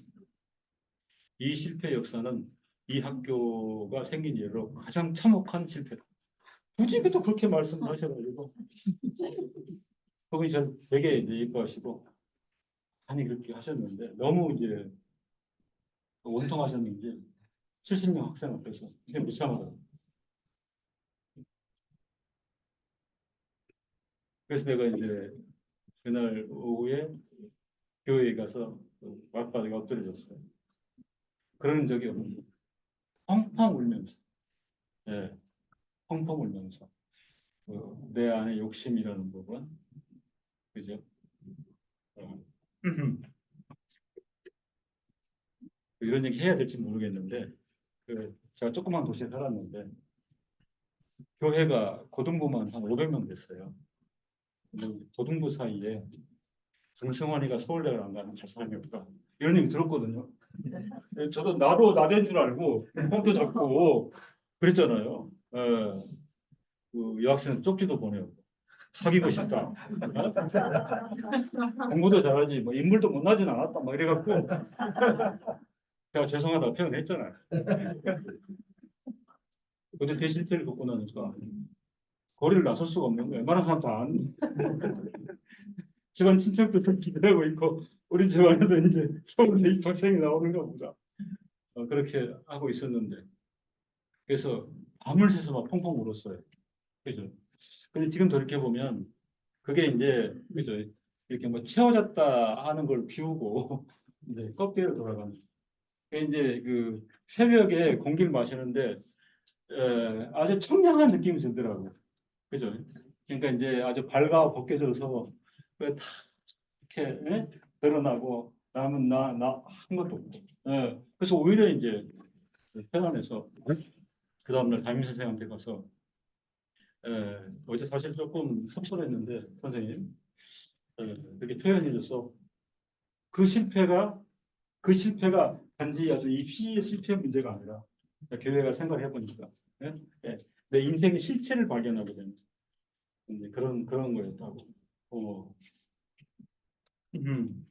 이 실패 역사는 이 학교가 생긴 이후로 가장 참혹한 실패다. 굳이 또 그렇게 말씀하셔가지고 그분이 전 되게 이제 예뻐하시고 아니 그렇게 하셨는데 너무 이제 원통하셨는지 70명 학생 앞에서 이게 무참하다. 그래서 내가 이제 그날 오후에 교회에 가서 맞바닥에 엎드려졌어요. 그런 적이 없는데 펑펑 울면서, 예, 펑펑 울면서 내 안에 욕심이라는 부분, 그죠? 어, 이런 얘기 해야 될지 모르겠는데, 제가 조그만 도시에 살았는데 교회가 고등부만 한 500명 됐어요. 근데 고등부 사이에 강성환이가 서울대를 안 가는 갈 사람이 없다. 이런 얘기 들었거든요. 저도 나도 나된 줄 알고 폰도 잡고 그랬잖아요. 예, 그 여학생 쪽지도 보내고 사귀고 싶다. 공부도 잘하지 뭐 인물도 못나진 않았다. 막 이래갖고 제가 죄송하다고 표현했잖아요. 근데 대실패를 겪고 나니까 거리를 나설 수가 없는 거예요. 웬만한 사람 다 아는. 집안 친척들도 기대하고 있고 우리 집안에도 이제 서울대 입학생이 나오는가 보다. 그렇게 하고 있었는데 그래서 밤을 새서 막 펑펑 울었어요. 그죠? 근데 지금 돌이켜 보면 그게 이제 그죠? 이렇게 뭐 채워졌다 하는 걸 비우고 이제 꺾개로 돌아가는. 이제 그 새벽에 공기를 마시는데 아주 청량한 느낌이 들더라고요. 그죠? 그러니까 이제 아주 밝아 벗겨져서 다 이렇게 드러나고 남은 나 한 것도 없고. 그래서 오히려 이제 편안해서 그 다음날 담임 선생님한테 가서 어제 사실 조금 섭섭했는데 선생님 그렇게 표현해줘서 그 실패가 단지 아주 입시의 실패 문제가 아니라 교회가 생각을 해보니까 예? 내 인생의 실체를 발견하게 되는 그런 거였다고. 어, 음.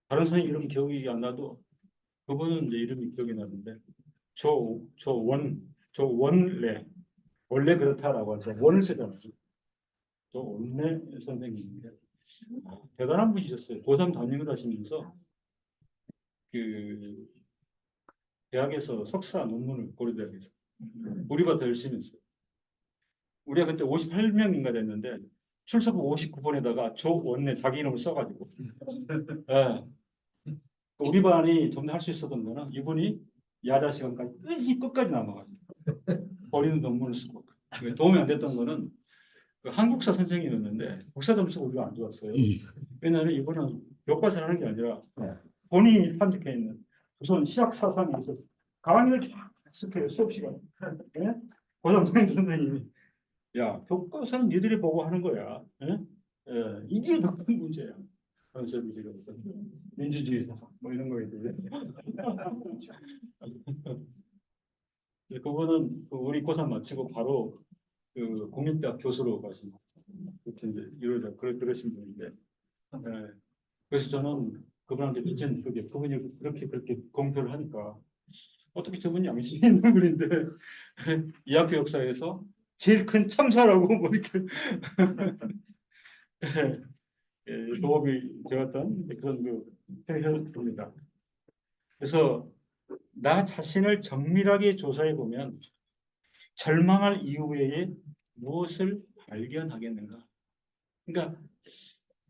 다른 선생님 이름 기억이 안 나도 그분은 이제 이름이 기억이 나는데 저 원래 그렇다라고 해서 원을 쓰잖아요. 저 원래 선생님인데 대단한 분이셨어요. 고3 담임을 하시면서 그 대학에서 석사 논문을 고려대학에서 우리보다 더 열심히 했어요. 우리가 그때 58명인가 됐는데 출석부 59번에다가 저 원내 자기 이름을 써가지고 예. 우리 반이 좀 더 할 수 있었던 거는 이분이 야자 시간까지 끝까지 남아가지고 버리는 논문을 쓰고 도움이 안 됐던 거는 그 한국사 선생님이었는데 국사 점수가 우리가 안 좋았어요. 왜냐하면 이분은 교과서를 하는 게 아니라 본인이 탐색해 있는 조선 시작 사상에 있어서 강의를 계속해요. 수업 시간. 예? 고삼 선생님이 야 교과서는 니들이 보고 하는 거야. 예? 이게 더 큰 문제야. 컨셉이 민주주의 사상 뭐 이런 거에 대해 그분은 그 우리 고3 마치고 바로 그 국립대학 교수로 가신 그렇게 이제 이러다 그러신 분인데 그래서 저는 그분한테 빚진 그분이 그렇게 공표를 하니까 어떻게 저분이 양심이 있는 분인데 이 학교 역사에서 제일 큰 참사라고 뭐 이렇게 도움이 되었던 그런 표현입니다. 그래서 나 자신을 정밀하게 조사해 보면 절망할 이유 외에 무엇을 발견하겠는가? 그러니까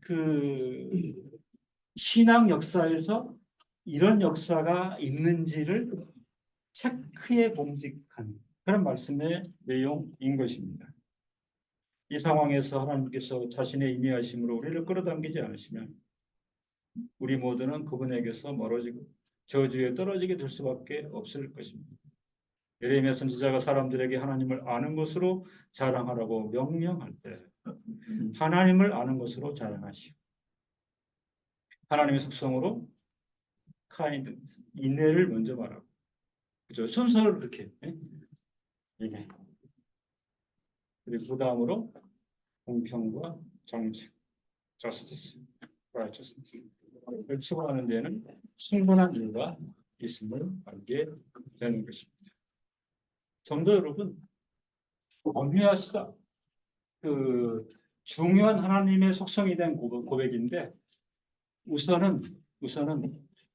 그 신앙 역사에서 이런 역사가 있는지를 체크해 봄직한 그런 말씀의 내용인 것입니다. 이 상황에서 하나님께서 자신의 임의하심으로 우리를 끌어당기지 않으시면 우리 모두는 그분에게서 멀어지고 저주에 떨어지게 될 수밖에 없을 것입니다. 예레미야 선지자가 사람들에게 하나님을 아는 것으로 자랑하라고 명령할 때 하나님을 아는 것으로 자랑하시오. 하나님의 속성으로 카인드 인내를 먼저 말하고 그죠? 순서를 그렇게 얘기해. 그리고 그 다음으로 공평과 정직, justice, righteousness 를 추구하는 데는 충분한 이유가 있음을 알게 되는 것입니다. 성도 여러분, 엄미하시다. 그 중요한 하나님의 속성에 대한 고백인데 우선은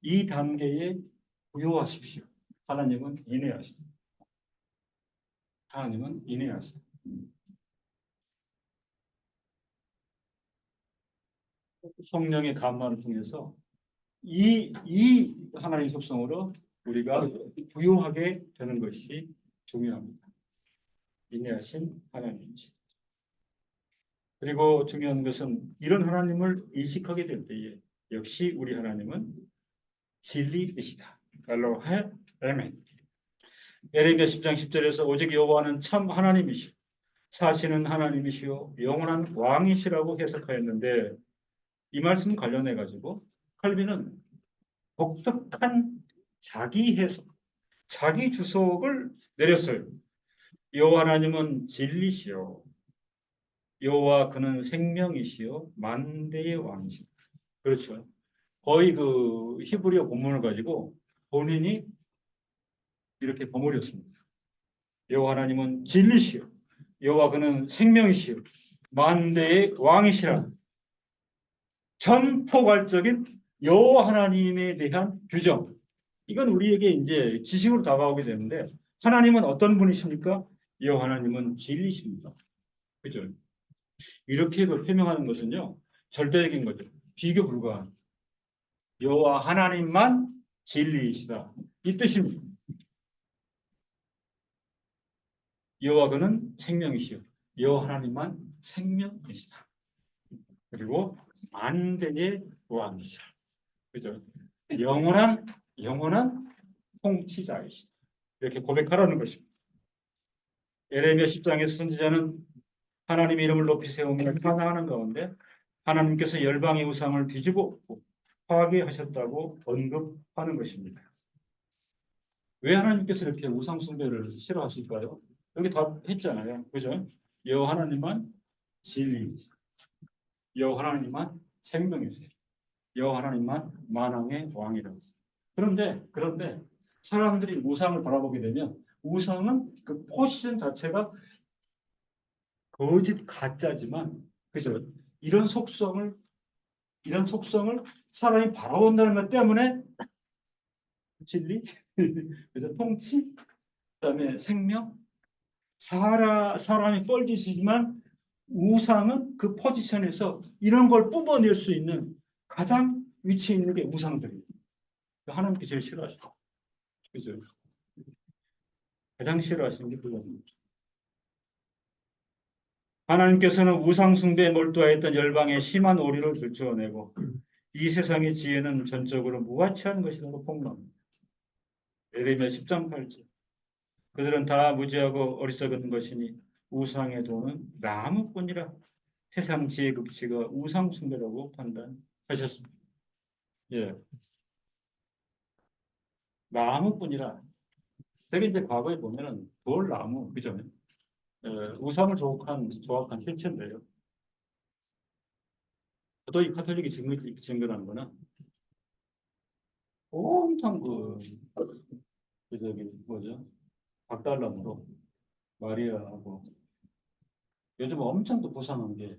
이 단계에 부여하십시오. 하나님은 인내하시다. 하나님은 인내하시다. 성령의 감화를 통해서 이 하나님의 속성으로 우리가 부여하게 되는 것이 중요합니다. 인내하신 하나님이시다. 그리고 중요한 것은 이런 하나님을 인식하게 될 때에 역시 우리 하나님은 진리이시다. 엘로헤 에멘. 에레미야 10장 10절에서 오직 여호와는 참 하나님이시오 사시는 하나님이시오 영원한 왕이시라고 해석하였는데 이 말씀 관련해 가지고 칼빈은 독특한 자기 해석, 자기 주석을 내렸어요. 여호와 하나님은 진리시오. 여호와 그는 생명이시오. 만대의 왕이시오. 그렇죠. 거의 그 히브리어 본문을 가지고 본인이 이렇게 버무렸습니다. 여호와 하나님은 진리시오. 여호와 그는 생명이시오. 만대의 왕이시라. 전포괄적인 여호와 하나님에 대한 규정. 이건 우리에게 이제 지식으로 다가오게 되는데 하나님은 어떤 분이십니까? 여호와 하나님은 진리십니다. 그죠? 이렇게 그 표명하는 것은요 절대적인 거죠. 비교 불가한. 여호와 하나님만 진리이시다. 이 뜻입니다. 여호와 그는 생명이시요. 여호와 하나님만 생명이시다. 그리고 만대의 왕이시다. 그죠? 영원한 통치자이시다. 이렇게 고백하라는 것입니다. 에레미야 10장에서 선지자는 하나님의 이름을 높이 세우며 찬양하는 가운데 하나님께서 열방의 우상을 뒤집어 파괴하셨다고 언급하는 것입니다. 왜 하나님께서 이렇게 우상 숭배를 싫어하실까요? 여기 다 했잖아요. 그죠? 여호와 하나님만 진리이세요. 여호와 하나님만 생명이세요. 여호와 하나님만 만왕의 왕이라고. 그런데 사람들이 우상을 바라보게 되면 우상은 그 포지션 자체가 거짓 가짜지만 그죠? 이런 속성을 사람이 바라본다는 것 때문에 진리, 그래서 통치, 그다음에 생명, 사람이 뻘짓이지만 우상은 그 포지션에서 이런 걸 뽑아낼 수 있는 가장 위치에 있는 게 우상들이에요. 하나님께 제일 싫어하시죠. 그죠? 가장 싫어하시는 게 그겁니다. 하나님께서는 우상 숭배에 몰두하였던 열방에 심한 오류를 들추어내고 이 세상의 지혜는 전적으로 무가치한 것이라고 폭로합니다. 에레미야 10장 8절. 그들은 다 무지하고 어리석은 것이니 우상의 도는 나무뿐이라. 세상 지혜 극치가 우상 숭배라고 판단하셨습니다. 예, 나무뿐이라. 되게 이제 과거에 보면은 돌나무, 그죠? 우상을 조각한 실체인데요. 저도 이 카톨릭이 증거하는 거는 엄청 저기 뭐죠? 박달나무로 마리아하고 요즘 엄청 또 고상한 게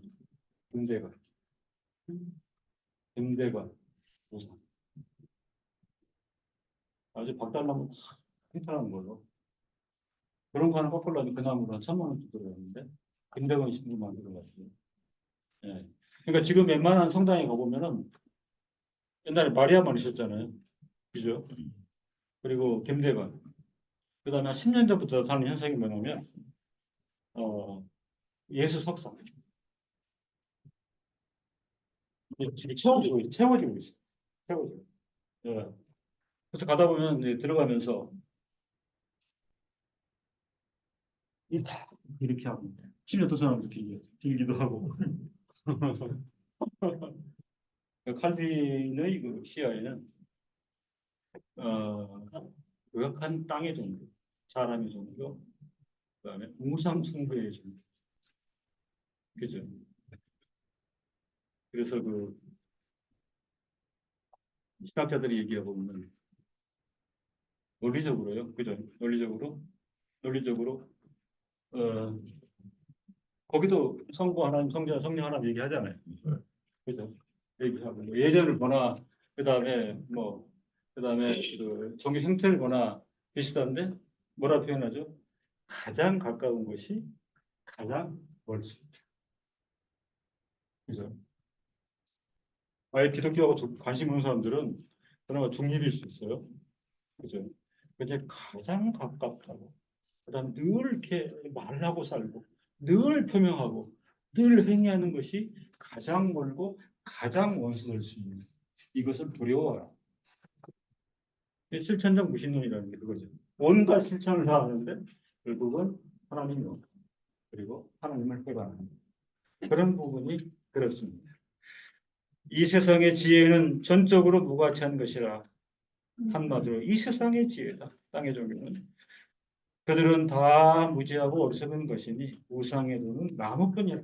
금대가 우상. 아주 박달나무 괜찮은 걸로. 그런 거 하나 꺾으려면 그 나무로 한 1,000만 원 들어갔는데 금대가 신부만 들어갔어요. 예. 그러니까 지금 웬만한 성당에 가보면은 옛날에 마리아만 있었잖아요. 그죠? 그리고 김대건. 그 다음에 한 10년 전부터 나타나는 현상이 뭐냐면, 예수 석상. 지금 채워지고 있어요. 채워지고. 예. 그래서 가다 보면 들어가면서 이렇게 하고, 심지어 또 사람 이렇게 빌기도 하고. 칼빈의 그 시야에는 의역한 땅의 종교, 사람의 종교, 그다음에 우상 숭배의 종교, 그죠? 그래서 그 신학자들이 얘기해 보면 논리적으로요, 그죠? 논리적으로 거기도 성부 하나님, 성자, 성령 하나님 얘기하잖아요, 그죠? 얘기하고 뭐 예전을 보나, 그다음에 뭐 그다음에 그 종교 형태를 보나 비슷한데 뭐라 표현하죠? 가장 가까운 것이 가장 멀수 있다. 그죠? 아예 기독교하고 관심 있는 사람들은 그나마 중립일 수 있어요. 그죠? 근데 가장 가깝다고. 그다음 늘 이렇게 말하고 살고 늘 표명하고 늘 행위하는 것이 가장 멀고 가장 원수 될 수 있는 이것을 두려워하라. 실천적 무신론이라는 게 그거죠. 온갖 실천을 다 하는데 결국은 하나님이 없고 그리고 하나님을 회방하는 그런 부분이 그렇습니다. 이 세상의 지혜는 전적으로 무가치한 것이라. 한마디로 이 세상의 지혜다. 땅의 종교는 그들은 다 무지하고 어리석은 것이니 우상에 두는 나무뿐이라.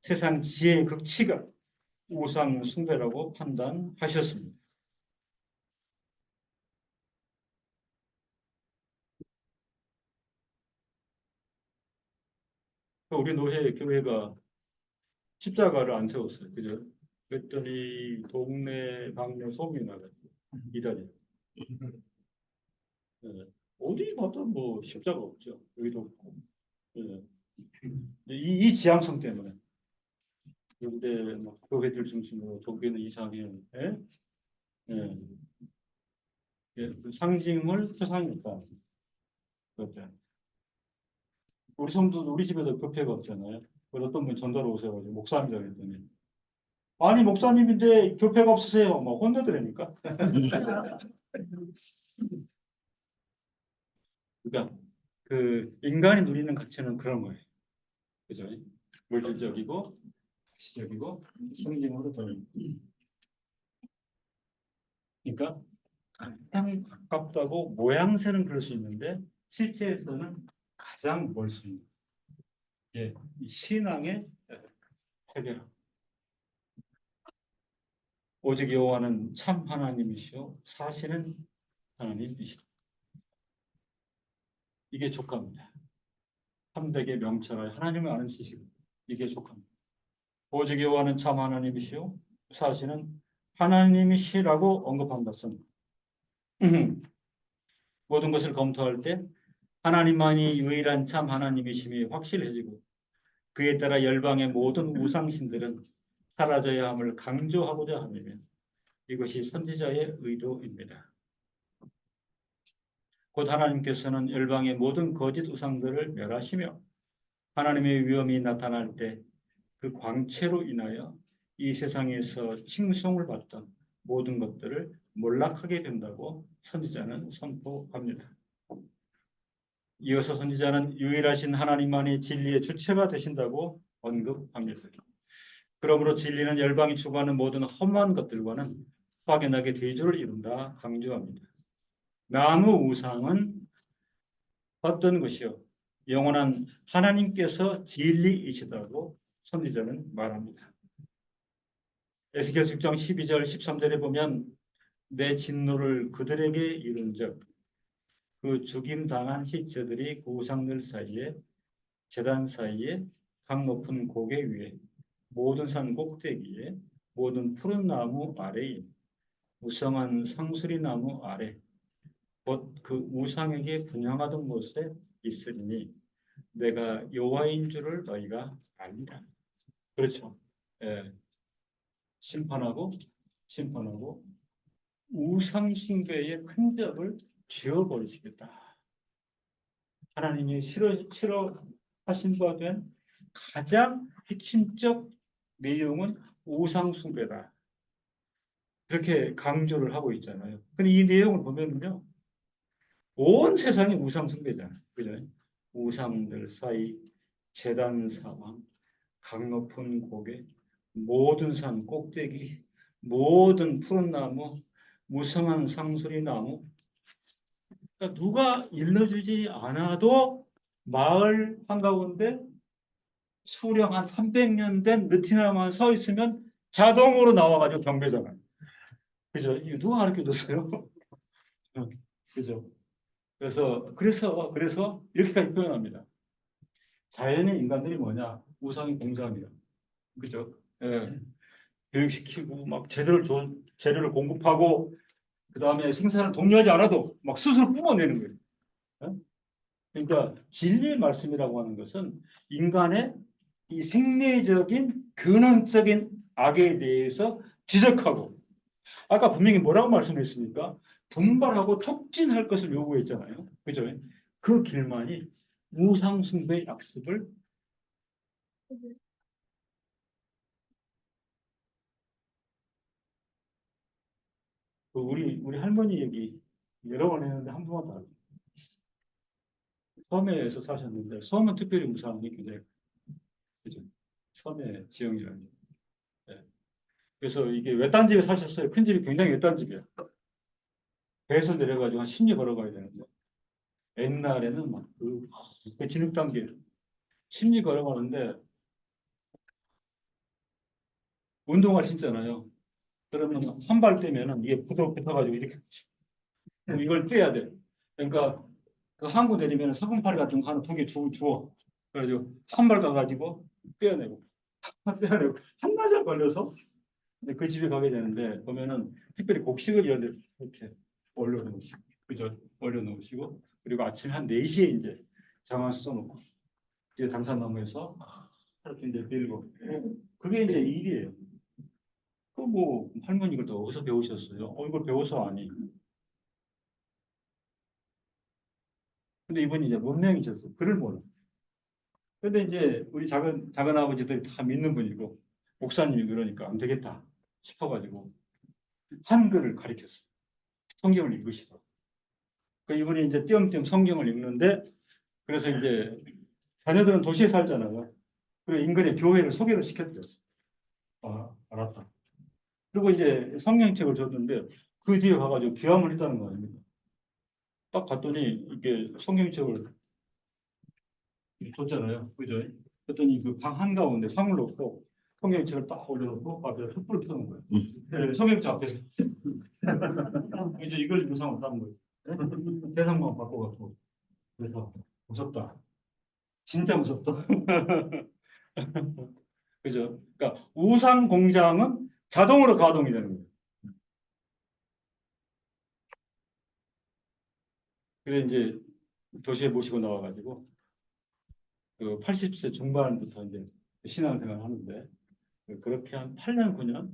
세상 지혜의 극치가 우상 숭배라고 판단하셨습니다. 우리 교회가 십자가를 안 세웠어요. 그죠? 그랬더니 동네 방면 소문이 나가지고 이달이. 네. 어디 봐도 뭐 십자가 없죠. 여기도 없고. 네. 이 지향성 때문에. 그런데 막 교회들 중심으로 독일은 이상해. 예? 예. 예, 그 상징을 표상이니까. 그렇죠. 우리 성도 우리 집에도 교회가 없잖아요. 그래서 어떤 분 전달 오셔가지고 목사님이라고 했더니 아니 목사님인데 교회가 없으세요. 막 혼내더라니까. 그러니까 그 인간이 누리는 가치는 그런 거예요. 그죠? 물질적이고 가시적이고 성경으로 돌리는. 그러니까 가장 가깝다고 모양새는 그럴 수 있는데 실제에서는 가장 멀 수 있는 게 신앙의 세계라. 오직 여호와는 참 하나님이시오 사실은 하나님이시다. 이게 족합니다. 참되게 명철하여 하나님을 아는 지식 이게 족합니다. 오직 여호와는 참 하나님이시오 사실은 하나님이시라고 언급한 것은 모든 것을 검토할 때 하나님만이 유일한 참 하나님이심이 확실해지고 그에 따라 열방의 모든 우상신들은 사라져야 함을 강조하고자 함이며 이것이 선지자의 의도입니다. 곧 하나님께서는 열방의 모든 거짓 우상들을 멸하시며 하나님의 위엄이 나타날 때 그 광채로 인하여 이 세상에서 칭송을 받던 모든 것들을 몰락하게 된다고 선지자는 선포합니다. 이어서 선지자는 유일하신 하나님만이 진리의 주체가 되신다고 언급합니다. 그러므로 진리는 열방이 추구하는 모든 험한 것들과는 확연하게 대조를 이룬다 강조합니다. 나무 우상은 어떤 것이요? 영원한 하나님께서 진리이시다고 선지자는 말합니다. 에스겔 6장 12절 13절에 보면 내 진노를 그들에게 이룬적 그 죽임당한 시체들이 그 우상들 사이에 제단 사이에 각 높은 고개 위에 모든 산 꼭대기에 모든 푸른 나무 아래에 무성한 상수리 나무 아래 곧 그 우상에게 분향하던 곳에 있으리니 내가 여호와인 줄을 너희가 알리라. 그렇죠. 예. 심판하고 우상 숭배의 흔적을 지워버리시겠다. 하나님이 싫어하신 바 된 가장 핵심적 내용은 우상 숭배다. 그렇게 강조를 하고 있잖아요. 근데 이 내용을 보면요, 온 세상이 우상 숭배잖아요. 그죠? 우상들 사이, 제단 사방, 각 높은 고개, 모든 산 꼭대기, 모든 푸른 나무, 무성한 상수리 나무. 그러니까 누가 일러주지 않아도 마을 한가운데 수령 한 300년 된 느티나무만 서 있으면 자동으로 나와가지고 경배잖아요. 그죠? 이거 누가 가르쳐줬어요? 그죠? 그래서 이렇게 표현합니다. 자연의 인간들이 뭐냐? 우상이 공자입니다. 그죠? 예. 교육시키고 막 재료를 공급하고 그 다음에 생사를 독려하지 않아도 막 스스로 뿜어내는 거예요. 어? 그러니까 진리의 말씀이라고 하는 것은 인간의 이 생리적인 근원적인 악에 대해서 지적하고, 아까 분명히 뭐라고 말씀했습니까? 분발하고 촉진할 것을 요구했잖아요. 그죠? 그 길만이 우상숭배의 악습을 우리 할머니 얘기 여러 번 했는데 한 번만 더 할게요. 섬에서 사셨는데 섬은 특별히 우상이 굉장히 그죠? 섬의 지형이라는 게. 네. 그래서 이게 외딴 집에 사셨어요. 큰 집이 굉장히 외딴 집이에요. 배에서 내려가지고 한 10리 걸어가야 되는데 옛날에는 막그 진흙 단계 10리 걸어가는데 운동화 신잖아요. 그러면 한 발 떼면은 이게 붙어가지고 이렇게 그럼 이걸 떼야 돼. 그러니까 그 항구 내리면 사금팔이 같은 거 하나 두 개 주워. 그래가지고 한 발 가가지고 떼어내고 떼어내고 한나절 걸려서 이제 그 집에 가게 되는데 보면은 특별히 곡식을 이렇게 올려놓으시고 그죠? 올려놓으시고 그리고 아침 한 4시에 이제 장화수 써놓고 이제 당산나무에서 이렇게 이제 밀고 그게 이제 일이에요. 그 뭐 할머니 이걸 또 어디서 배우셨어요? 이걸 배워서 아니. 근데 이분이 이제 문명이셨어. 글을 몰라. 근데 이제 우리 작은 아버지들이 다 믿는 분이고 목사님이 그러니까 안 되겠다 싶어가지고 한글을 가르쳤어요. 성경을 읽으시더라고요. 그 이분이 이제 띄엄띄엄 성경을 읽는데 그래서 이제 자녀들은 도시에 살잖아요. 그리고 인근에 교회를 소개를 시켜드렸어요. 아, 알았다. 그리고 이제 성경책을 줬는데 그 뒤에 가가지고 기함을 했다는 거 아닙니까? 딱 갔더니 이게 성경책을 줬잖아요. 그죠? 그랬더니 그 방 한가운데 상을 놓고 성경책을 딱 올려놓고 앞에 촛불을 켜는 거예요. 네, 성경책 앞에서. 이제 이걸 무상으로 따는 거예요. 대상만 바꿔갖고. 그래서 무섭다. 진짜 무섭다. 그죠? 그러니까 우상 공장은 자동으로 가동이 되는 거예요. 그래서 이제 도시에 모시고 나와가지고 그 80세 중반부터 이제 신앙생활을 하는데 그렇게 한 8년, 9년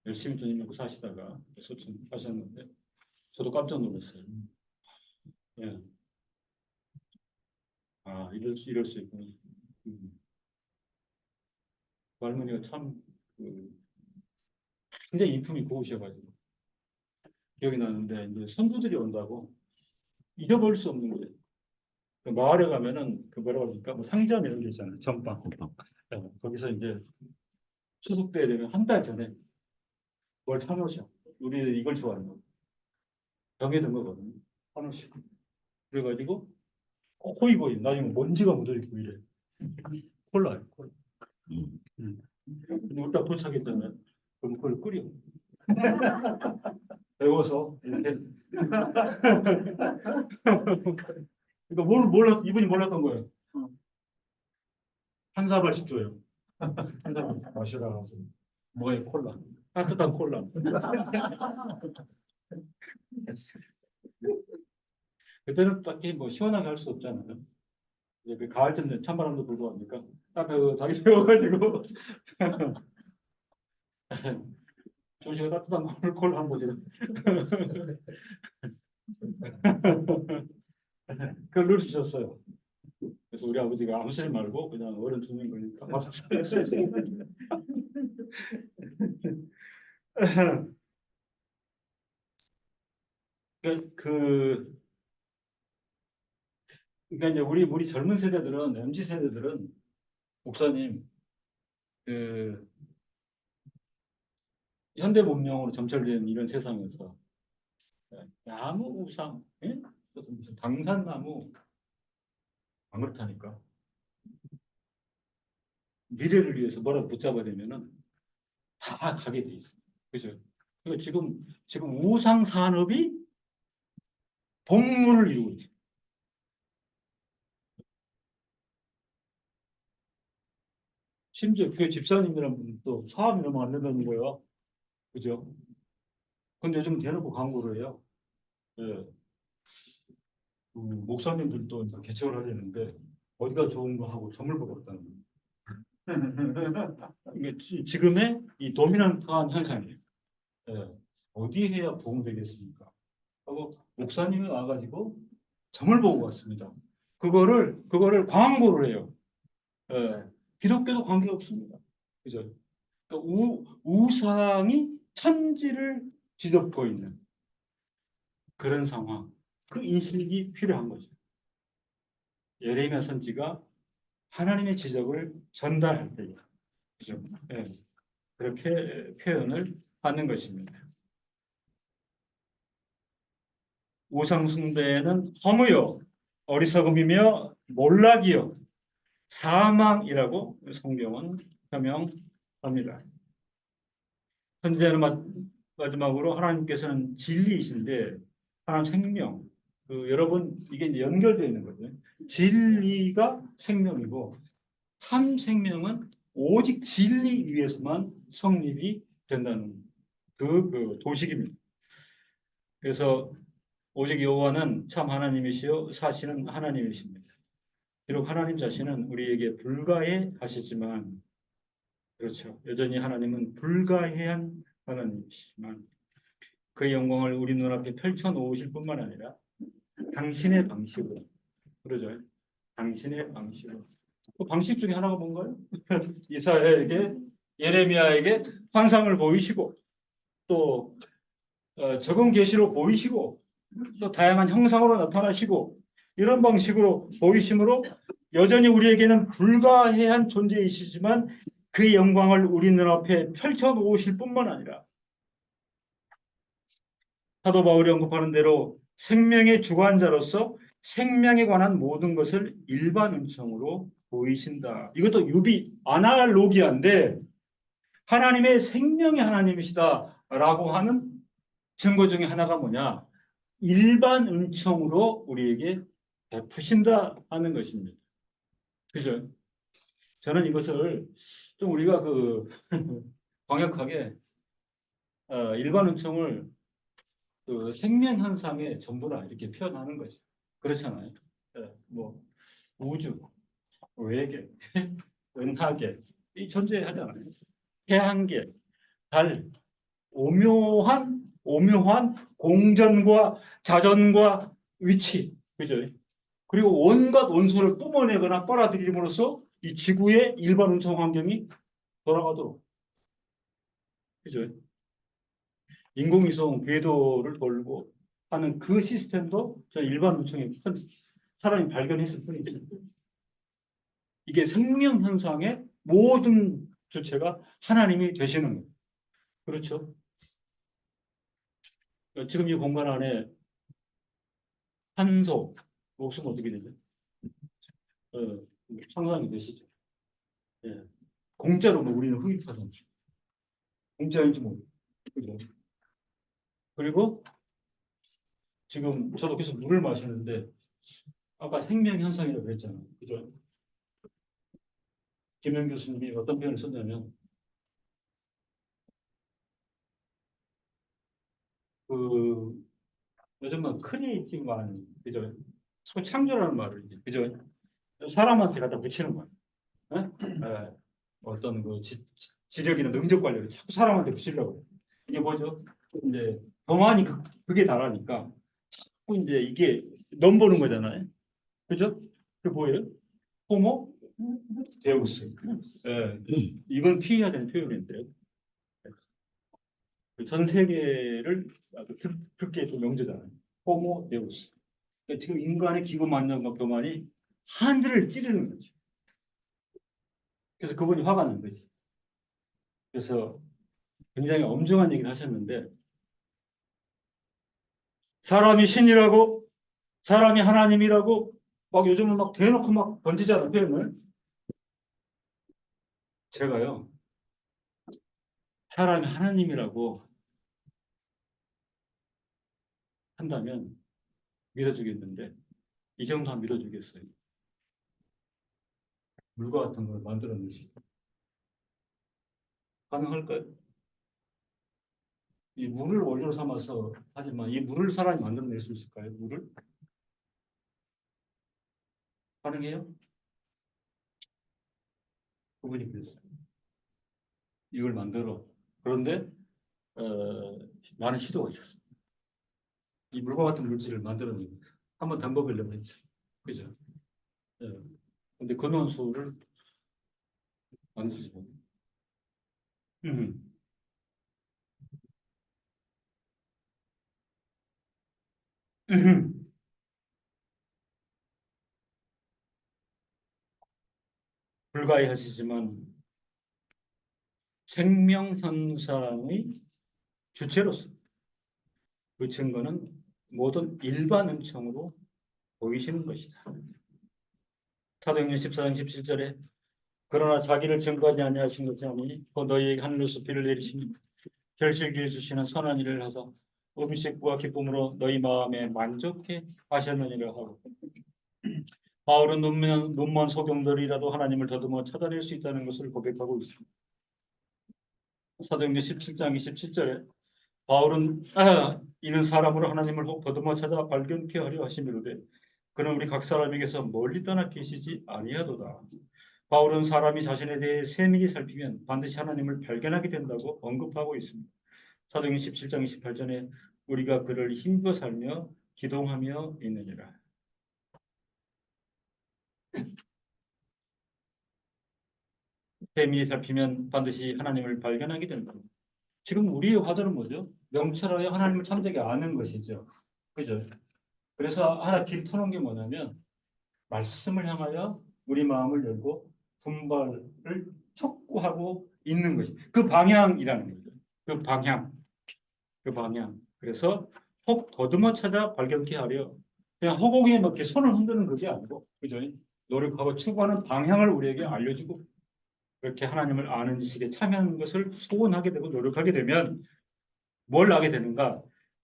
열심히 주님 믿고 사시다가 하셨는데 저도 깜짝 놀랐어요. 예. 아, 이럴 수 있구나. 음. 그 할머니가 참 굉장히 인품이 고우셔가지고 기억이 나는데 이제 선조들이 온다고 잊어버릴 수 없는 거예요. 그 마을에 가면은 그 뭐라고 그러니까 뭐 상점 이런 게 있잖아요. 전방. 거기서 이제 추석 때 되면 한 달 전에 그걸 사놓으셔. 우리 이걸 좋아하는 거. 정해둔 거거든요. 사놓으시고. 그래가지고 거의 나중에 먼지가 묻어있고 이래. 콜라요, 콜라. 근데 우리가 도착했잖아요. 그럼 그걸 끓여. 배워서 이렇게. 그러니까 이분이 몰랐던 거예요. 한 사발씩 줘요. 한 사발 마시라. 뭐에 콜라. 따뜻한 콜라. 그때는 딱히 뭐 시원하게 할 수 없잖아요. 이제 그 가을쯤 된 찬바람도 불고 하니까 따뜻하게 세워가지고 조시가 따뜻한 콜라 한 보세요. 그걸 누르셨어요. 그래서 우리 아버지가 아무 소리 말고 그냥 어른 주는 거니까 맞았어요. 그 그러니까 이제 우리 젊은 세대들은 MZ 세대들은 목사님 그 현대 문명으로 점철된 이런 세상에서 나무 우상, 예? 무슨 당산나무 안 그렇다니까. 미래를 위해서 뭐라도 붙잡아야 되면은 다 가게 돼 있어. 그죠? 그러니까 지금 우상 산업이 본물을 이루고 있죠. 심지어 그 집사님이란 분도 사업 이러면 안 된다는 거예요. 그죠? 근데 요즘 대놓고 광고를 해요. 예. 목사님들도 이제 개척을 하려는데 어디가 좋은 거 하고 점을 보고 있다는 거예요. 이게 지금의 이 도미넌트한 현상이에요. 예. 어디 해야 부흥되겠습니까? 하고 목사님이 와가지고 점을 보고 갔습니다. 그거를 광고를 해요. 예. 기독교도 관계 없습니다. 그죠? 그러니까 우상이 천지를 뒤덮고 있는 그런 상황, 그 인식이 필요한 거죠. 예레미야 선지가 하나님의 지적을 전달할 때요. 그죠? 예. 그렇게 표현을 하는 것입니다. 우상 숭배는 허무요, 어리석음이며 몰락이요, 사망이라고 성경은 설명합니다. 선지자는 마지막으로 하나님께서는 진리이신데 하나님 생명, 여러분 이게 이제 연결되어 있는 거죠. 진리가 생명이고 참 생명은 오직 진리 위에서만 성립이 된다는 그 도식입니다. 그래서 오직 여호와는 참 하나님이시요 사실은 하나님이십니다. 비록 하나님 자신은 우리에게 불가해 하시지만 그렇죠. 여전히 하나님은 불가해한 하나님이시지만 그 영광을 우리 눈앞에 펼쳐 놓으실 뿐만 아니라 당신의 방식으로 그러죠. 당신의 방식으로. 그 방식 중에 하나가 뭔가요? 이사야에게 예레미야에게 환상을 보이시고 또 적은 계시로 보이시고 또 다양한 형상으로 나타나시고 이런 방식으로 보이심으로 여전히 우리에게는 불가해한 존재이시지만 그 영광을 우리 눈앞에 펼쳐 놓으실 뿐만 아니라 사도 바울이 언급하는 대로 생명의 주관자로서 생명에 관한 모든 것을 일반 은총으로 보이신다. 이것도 유비 아날로기아인데 하나님의 생명의 하나님이시다라고 하는 증거 중에 하나가 뭐냐? 일반 은총으로 우리에게 베푸신다 하는 것입니다. 그죠? 저는 이것을 좀 우리가 광역하게 일반 은총을 생명 현상의 전부라 이렇게 표현하는 거죠. 그렇잖아요. 뭐 우주, 외계, 은하계 이 존재하잖아요. 태양계, 달, 오묘한 공전과 자전과 위치, 그죠? 그리고 온갖 원소를 뿜어내거나 빨아들임으로써 이 지구의 일반 운송 환경이 돌아가도록, 그죠? 인공위성 궤도를 돌고 하는 그 시스템도 저는 일반 운송에 큰 사람이 발견했을 뿐이죠. 이게 생명 현상의 모든 주체가 하나님이 되시는 거예요. 그렇죠? 지금 이 공간 안에 산소, 목숨 어떻게 되죠? 상상이 되시죠? 예. 공짜로 뭐 우리는 흡입하잖아요. 공짜인지 모르겠어요. 그죠? 그리고 지금 저도 계속 물을 마시는데 아까 생명 현상이라고 했잖아요. 그죠? 김현 교수님이 어떤 표현을 썼냐면 그 요즘은 크리에이티브 말, 그죠? 자꾸 창조라는 말을 이제, 그죠? 사람한테 갖다 붙이는 거예요. 어떤 지력이나 능력 관리를 자꾸 사람한테 붙이려고 해요. 이게 뭐죠? 이제 경환이 그게 다라니까 자꾸 이제 이게 넘보는 거잖아요. 그죠? 그 뭐예요? 호모 데우스. 이건 피해야 되는 표현인데 전 세계를 그렇게 또 명제잖아요. 호모 데우스. 그러니까 지금 인간의 기고 만능과 교만이 하늘을 찌르는 거죠. 그래서 그분이 화가 난 거지. 그래서 굉장히 엄중한 얘기를 하셨는데 사람이 신이라고 사람이 하나님이라고 막 요즘은 막 대놓고 막 던지잖아요 표현을. 제가요 사람이 하나님이라고 한다면 믿어주겠는데 이 정도 한 믿어주겠어요. 물과 같은 걸 만들어내시 가능할까요? 이 물을 원료로 삼아서 하지만 이 물을 사람이 만들어낼 수 있을까요? 물을? 가능해요? 그분이 그랬어요. 이걸 만들어. 그런데 많은 시도가 있었어요. 이 물과 같은 물질을 만들어내는 한번 담궈보려고 했죠. 그죠? 예. 근데 근원수를 만들지 못해. 음. 불가해하시지만 생명 현상의 주체로서 그 증거는 모든 일반 은총으로 보이시는 것이다. 사도행전 14장 17절에 그러나 자기를 증거하지 아니하신 것이 아니니 또 너희에게 하늘로서 비를 내리시니 결실기를 주시는 선한 일을 하사 음식과 기쁨으로 너희 마음에 만족해 하셨느니라 하고 바울은 눈먼 소경들이라도 하나님을 더듬어 찾아낼 수 있다는 것을 고백하고 있습니다. 사도행전 17장 27절에 바울은 이는 사람으로 하나님을 혹 더듬어 찾아 발견케 하려 하시미로되 그는 우리 각 사람에게서 멀리 떠나 계시지 아니하도다. 바울은 사람이 자신에 대해 세밀히 살피면 반드시 하나님을 발견하게 된다고 언급하고 있습니다. 사도행전 17장 28절에 우리가 그를 힘써 살며 기동하며 있느니라. 세밀히 살피면 반드시 하나님을 발견하게 된다. 지금 우리의 화두는 뭐죠? 명철하여 하나님을 참되게 아는 것이죠. 그죠? 그래서 하나 길 터놓은 게 뭐냐면 말씀을 향하여 우리 마음을 열고 분발을 촉구하고 있는 것이 그 방향이라는 거죠. 그 방향, 그 방향. 그래서 혹 더듬어 찾아 발견케 하려 그냥 허공에 막 이렇게 손을 흔드는 그게 아니고, 그죠? 노력하고 추구하는 방향을 우리에게 알려주고 그렇게 하나님을 아는 지식에 참여하는 것을 소원하게 되고 노력하게 되면 뭘 하게 되는가?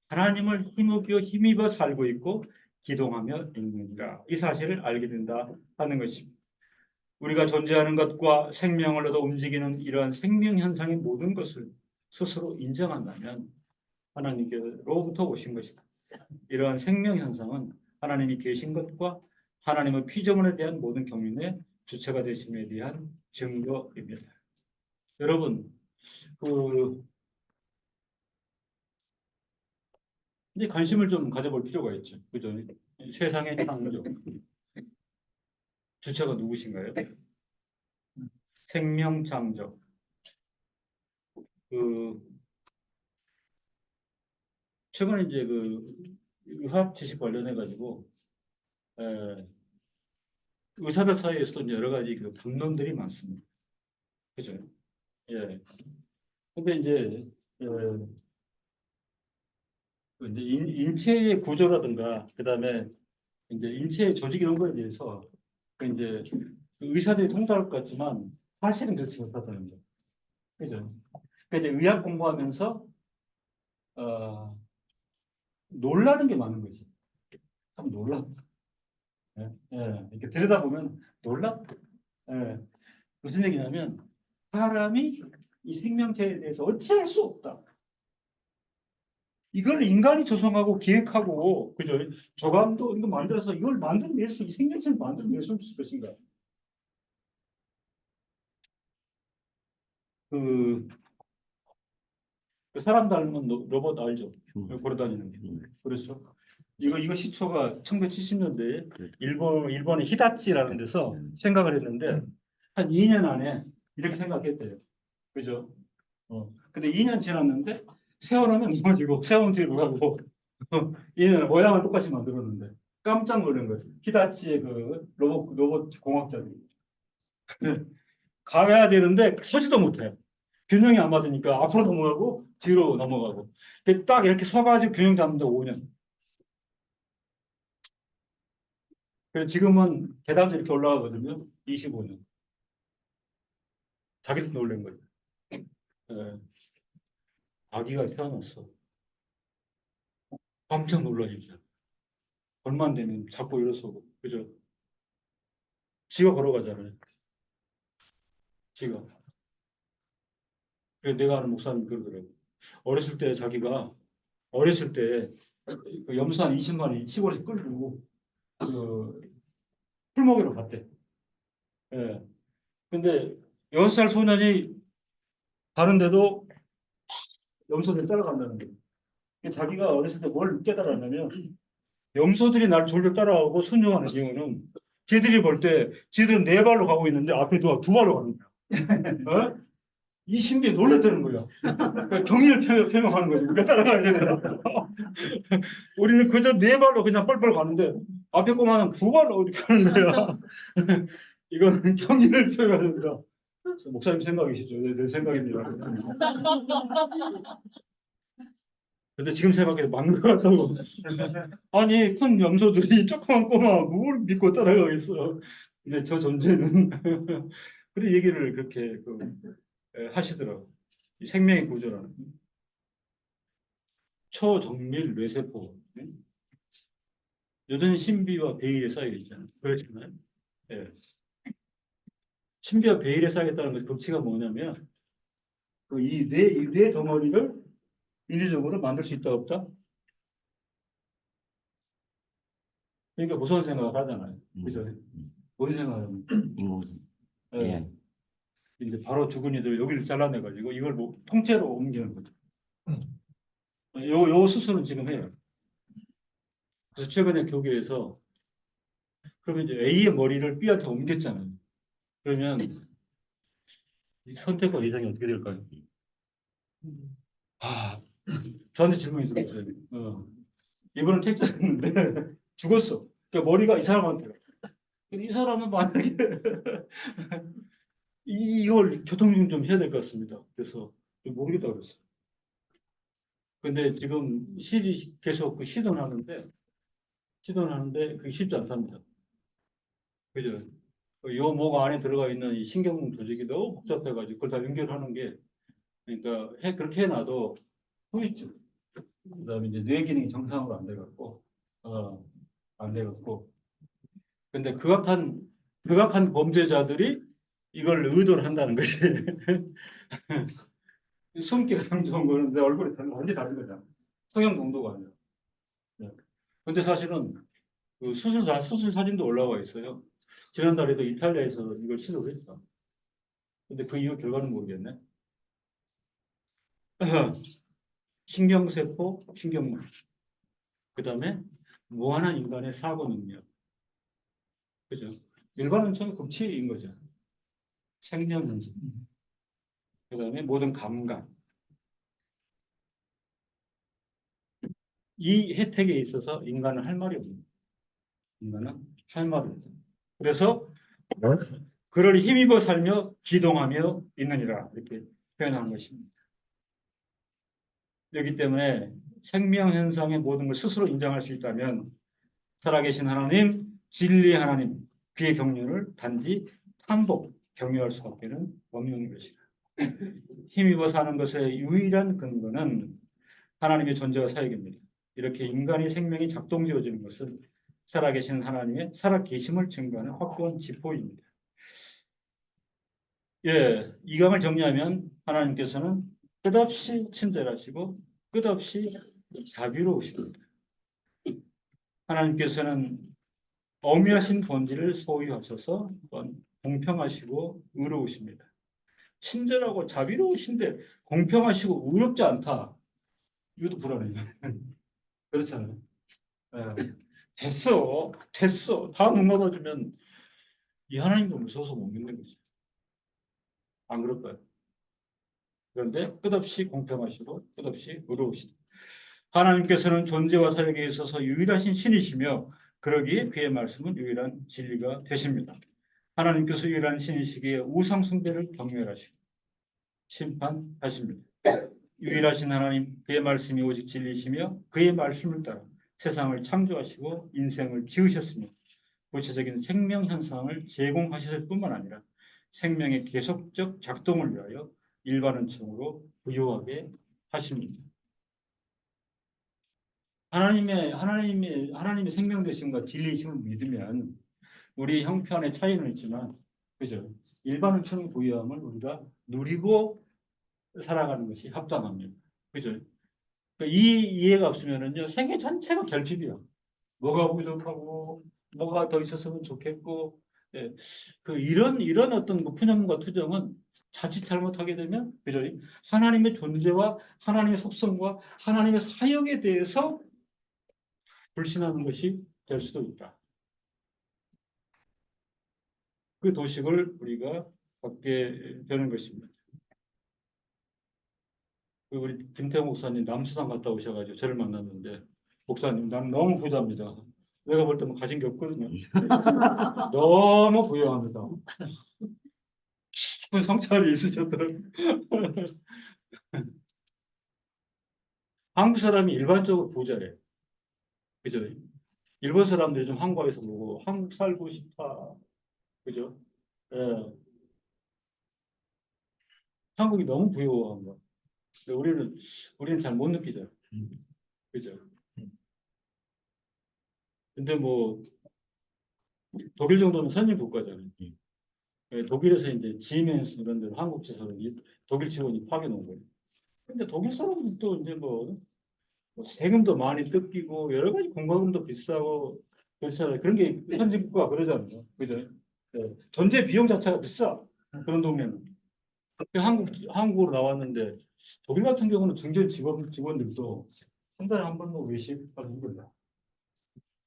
하나님을 힘입어 살고 있고 기동하며 있는가? 이 사실을 알게 된다 하는 것입니다. 우리가 존재하는 것과 생명을 얻어 움직이는 이러한 생명 현상의 모든 것을 스스로 인정한다면 하나님께로부터 오신 것이다. 이러한 생명 현상은 하나님이 계신 것과 하나님의 피조물에 대한 모든 경륜의 주체가 되심에 대한 증거입니다. 여러분, 이제 관심을 좀 가져볼 필요가 있죠. 그죠? 세상의 창조. 주체가 누구신가요? 생명 창조. 그, 최근에 이제 의학 지식 관련해가지고, 에, 의사들 사이에서도 여러 가지 반론들이 많습니다. 그죠? 예. 근데 이제, 에, 이제 인체의 구조라든가, 그 다음에 이제 인체의 조직 이런 거에 대해서 이제 의사들이 통달할 것 같지만 사실은 그렇지 못하다는 거죠. 그죠? 그러니까 이제 의학 공부하면서 놀라는 게 많은 거지. 참 놀랍다. 예, 예. 이렇게 들여다보면 놀랍다. 예. 무슨 얘기냐면 사람이 이 생명체에 대해서 어찌할 수 없다. 이걸 인간이 조성하고 기획하고 그죠? 조감도 이거 만들어서 이걸 만들어낼 이 생명체를 만들어낼 수 있을 것인가? 그, 그 사람 닮은 로봇 알죠? 걸어다니는 게. 그렇죠. 이거 시초가 1970년대에 일본의 히다치라는 데서 생각을 했는데 한 2년 안에 이렇게 생각했대요. 그죠? 근데 2년 지났는데 세워놓으면 넘어지고 세우면 뒤로 가고 2년 모양은 똑같이 만들었는데 깜짝 놀란 거죠. 히다치의 그 로봇 공학자들이. 가야 되는데 서지도 못해요. 균형이 안 맞으니까 앞으로 넘어가고 뒤로 넘어가고 딱 이렇게 서가지고 균형 잡는데 5년. 그래서 지금은 계단도 이렇게 올라가거든요. 25년. 자기도 놀란 거죠. 예, 아기가 태어났어. 깜짝 놀라시죠. 얼마 안 되면 자꾸 일어서고, 그죠? 지가 걸어가잖아요. 지가. 그래서 내가 아는 목사님 그러더라고. 어렸을 때 자기가 어렸을 때 그 염소 한 20마리 시골에서 끌고 그 풀먹이로 갔대. 예. 근데 6살 소년이 가는데도 염소들 따라간다는 거예요. 자기가 어렸을 때 뭘 깨달았냐면 염소들이 날 졸졸 따라오고 순종하는 이유는 지들이 볼 때 지들은 4발로 가고 있는데 앞에 누가 2발로 가는 거야. 어? 이 신비에 놀랐다는 거야. 그러니까 경의를 표명하는 거지. 우리가 따라가야 되나. 우리는 그저 4발로 그냥 뻘뻘 가는데 앞에 꼬마는 2발로 이렇게 가는 거야. 이거는 경의를 표현하는 거야. 목사님 생각이시죠? 내 생각입니다. 근데 지금 생각해도 맞는 것 같다고. 아니, 큰 염소들이 조그만 꼬마 뭘 믿고 따라가겠어. 근데 저 존재는 그런 얘기를 그렇게 하시더라고. 이 생명의 구조라는 초정밀 뇌세포. 여전히 신비와 베일에 쌓여 있잖아요. 그렇잖아요. 예. 신비와 베일에 쌓였다는 것 법칙가 뭐냐면 이뇌 덩어리를 인위적으로 만들 수 있다 없다? 그러니까 무서운 생각을 하잖아요. 그죠? 뭔 생각을 인공지능. 예. 예. 이제 바로 죽은 이들 여기를 잘라내가지고 이걸 뭐 통째로 옮기는 거죠. 요 수술은 지금 해요. 그래서 최근에 교계에서 그러면 이제 A의 머리를 B한테 옮겼잖아요. 그러면 이 선택과 예상이 어떻게 될까요? 아, 저한테 질문이 들어왔어요. 이번은 택자였는데 죽었어. 그러니까 머리가 이 사람한테. 근데 이 사람은 만약에 이걸 교통용 좀 해야 될 것 같습니다. 그래서 모르겠다고 그랬어요. 근데 지금 계속 시도는 하는데 그게 쉽지 않답니다. 그죠? 요 목 안에 들어가 있는 이 신경 조직이 너무 복잡해가지고 그걸 다 연결하는 게 그러니까 그렇게 해놔도 후유증, 그다음에 이제 뇌 기능이 정상으로 안 돼갖고 안 돼갖고 근데 극악한 범죄자들이 이걸 의도를 한다는 것이 숨기가 상 좋은 거는 내 얼굴이 완전히 다른 거잖아. 성형 농도가 아니라. 네. 근데 사실은 그 수술 사진도 올라와 있어요. 지난달에도 이탈리아에서 이걸 시도를 했어. 근데 그 이후 결과는 모르겠네. 신경세포, 신경물. 그 다음에 무한한 인간의 사고 능력. 그죠? 일반은 좀 극치인 거죠. 생명 현상. 그 다음에 모든 감각. 이 혜택에 있어서 인간은 할 말이 없는 인간은 할 말이 없는 그래서 그를 힘입어 살며 기동하며 있느니라 이렇게 표현하는 것입니다. 그렇기 때문에 생명 현상의 모든 걸 스스로 인정할 수 있다면 살아계신 하나님, 진리의 하나님, 그의 경륜을 단지 반복 경유할 수밖에 없는 것이다. 힘입어 사는 것의 유일한 근거는 하나님의 존재와 사역입니다. 이렇게 인간의 생명이 작동되어지는 것은 살아계신 하나님의 살아계심을 증거하는 확고한 지표입니다. 예, 이 강을 정리하면 하나님께서는 끝없이 친절하시고 끝없이 자비로우십니다. 하나님께서는 엄밀하신 본질을 소유하셔서 공평하시고 의로우십니다. 친절하고 자비로우신데 공평하시고 의롭지 않다. 이것도 불안해요. 그렇잖아요. 예. 됐어. 다 눈 감아주면 이 하나님도 무서워서 못 믿는 거지. 안 그럴까요? 그런데 끝없이 공평하시고 끝없이 의로우시다. 하나님께서는 존재와 사역에 있어서 유일하신 신이시며 그러기에 그의 말씀은 유일한 진리가 되십니다. 하나님께서 유일한 신이시기에 우상 숭배를 경멸하시고 심판하십니다. 유일하신 하나님 그의 말씀이 오직 진리시며 그의 말씀을 따라 세상을 창조하시고 인생을 지으셨으며 구체적인 생명 현상을 제공하셨을 뿐만 아니라 생명의 계속적 작동을 위하여 일반은총으로 부여하게 하십니다. 하나님의 생명 되심과 진리심을 믿으면 우리 형편의 차이는 있지만 그죠? 일반은총의 부여함을 우리가 누리고 살아가는 것이 합당합니다. 그죠? 그러니까 이 이해가 없으면은요, 생애 전체가 결핍이야. 뭐가 부족하고, 뭐가 더 있었으면 좋겠고, 예. 이런 어떤 그 푸념과 투정은 자칫 잘못하게 되면, 그죠? 하나님의 존재와 하나님의 속성과 하나님의 사역에 대해서 불신하는 것이 될 수도 있다. 그 도식을 우리가 갖게 되는 것입니다. 우리 김태호 목사님 남수당 갔다 오셔가지고 저를 만났는데, 목사님, 난 너무 부자입니다. 내가 볼 때는 가진 게 없거든요. 너무 부유합니다. 깊은 성찰이 있으셨더라고요. 한국 사람이 일반적으로 부자래요. 그죠? 일본 사람들이 좀 한국에서 보고 한국 살고 싶다. 그죠? 예. 한국이 너무 부유한 거. 근데 우리는 잘 못 느끼죠. 그죠? 근데 뭐 독일 정도는 선진 국가잖아요. 예, 독일에서 이제 지멘스 이런 데 한국 지사로 독일 직원이 파견 온 거예요. 근데 독일 사람들도 이제 뭐 세금도 많이 뜯기고 여러 가지 공과금도 비싸고 그렇잖아요. 그런 게 선진 국가 그러잖아요. 그죠? 예, 전제 비용 자체가 비싸. 그런 동네는. 한국으로 나왔는데 독일 같은 경우는 중견 직원들도 한 달에 한 번도 외식 하는 거야.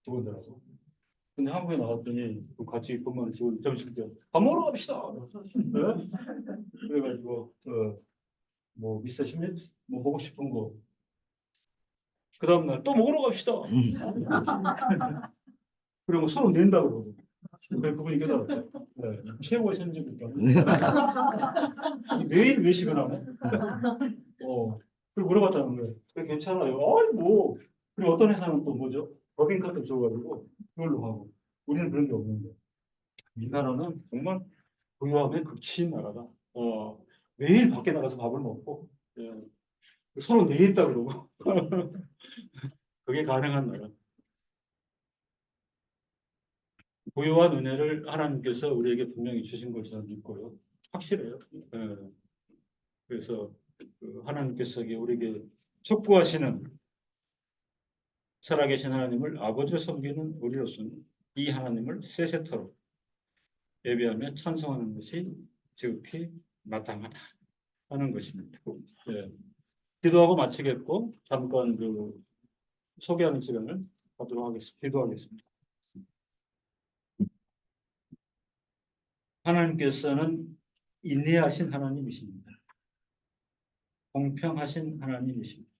직원들하고. 근데 한국에 나왔더니 그 같이 근무하는 직원 점심 때 밥 먹으러 갑시다. 네? 그래가지고 뭐 있으시면 뭐 먹고 싶은 거 그 다음날 또 먹으러 갑시다. 그리고 술을 낸다 그러고. 그래 그분이 깨달았다. 네. 최고의 선진국이다. 매일 외식을 하네. 그리고 물어봤다는 거예요. 그래 괜찮아요. 아이 뭐. 그리고 어떤 회사는 또 뭐죠? 법인카드 줘가지고 그걸로 하고. 우리는 그런 게 없는데. 이 나라는 정말 부유함의 극치인 나라다. 매일 밖에 나가서 밥을 먹고 예. 서로 내있다 그러고 그게 가능한 나라. 부유한 은혜를 하나님께서 우리에게 분명히 주신 것을 저는 믿고요. 확실해요. 예. 그래서 하나님께서 우리에게 촉구하시는 살아계신 하나님을 아버지로 섬기는 우리로서는 이 하나님을 세세토록 예배하며 찬송하는 것이 지극히 마땅하다 하는 것입니다. 예. 기도하고 마치겠고 잠깐 소개하는 시간을 갖도록 하겠습니다. 기도하겠습니다. 하나님께서는 인내하신 하나님이십니다. 공평하신 하나님이십니다.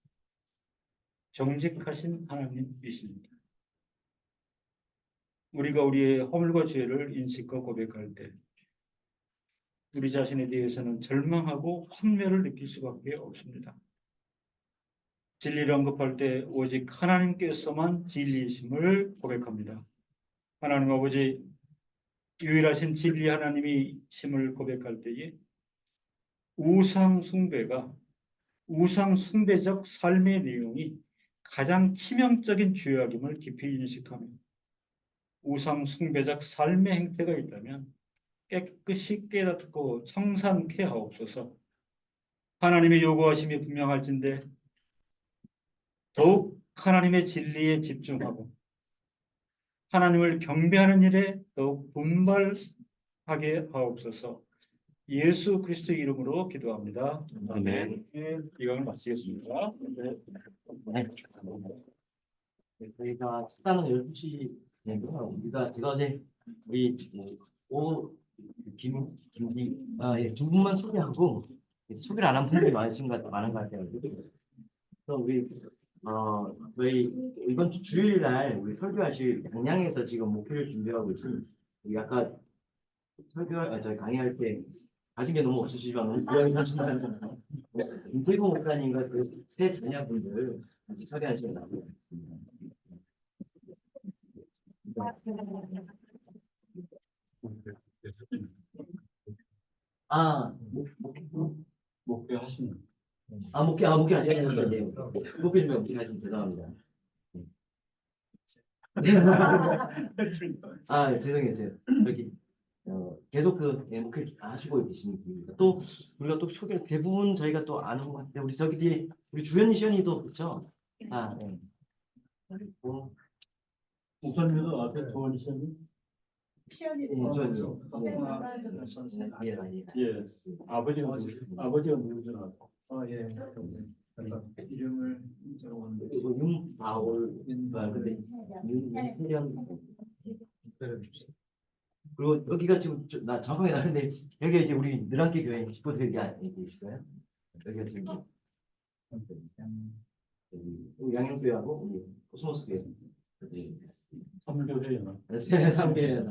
정직하신 하나님이십니다. 우리가 우리의 허물과 죄를 인식과 고백할 때 우리 자신에 대해서는 절망하고 환멸을 느낄 수밖에 없습니다. 진리를 언급할 때 오직 하나님께서만 진리이심을 고백합니다. 하나님 아버지 유일하신 진리 하나님이심을 고백할 때에 우상 숭배적 삶의 내용이 가장 치명적인 죄악임을 깊이 인식하며 우상 숭배적 삶의 행태가 있다면 깨끗이 깨닫고 청산케 하옵소서. 하나님의 요구하심이 분명할진대 더욱 하나님의 진리에 집중하고 하나님을 경배하는 일에 더욱 분발하게 하옵소서. 예수 그리스도 이름으로 기도합니다. 아멘. 이강을 마치겠습니다. 네. 저희가 식사는 12시네요. 제가 어제 우리 두 분만 소개하고 소개를 안 한 분들이 많은 것 같아요. 그래서 저희 이번 주일날 우리 설교하실 양양에서 지금 목회를 준비하고 있습니다. 우리 아까 저희 강의할 때 가진 게 너무 없으시지만 너무 부양이 하신다는 김태고 목사님과 그 세 자녀분들 같이 설교하시는 것 같습니다. 목회하시는 목회 아니에요. 목회 좀 어떻게 하시면 죄송합니다. 죄송해요. 저기 계속 목회 하시고 계시는 분입니다. 또 우리가 또 소개 대부분 저희가 또 아는 것 같은데 우리 저기 뒤에 우리 주현이 시연이도 그렇죠? 아, 네. 그리고 목사님도 앞에 조언이셨니? 피아니 네, 주현이. 예. 아버지가 누구잖아. 예. 이름을 적었는데 그리고 윤바올 근데 윤태련 그리고 여기가 지금 나 정확하게 나는데 여기가 이제 우리 느랑계 교회 식구들이 계시고요. 여기가 지금 우리 양양교회하고 우리 코스모스 교회 선교회나. 삼교회.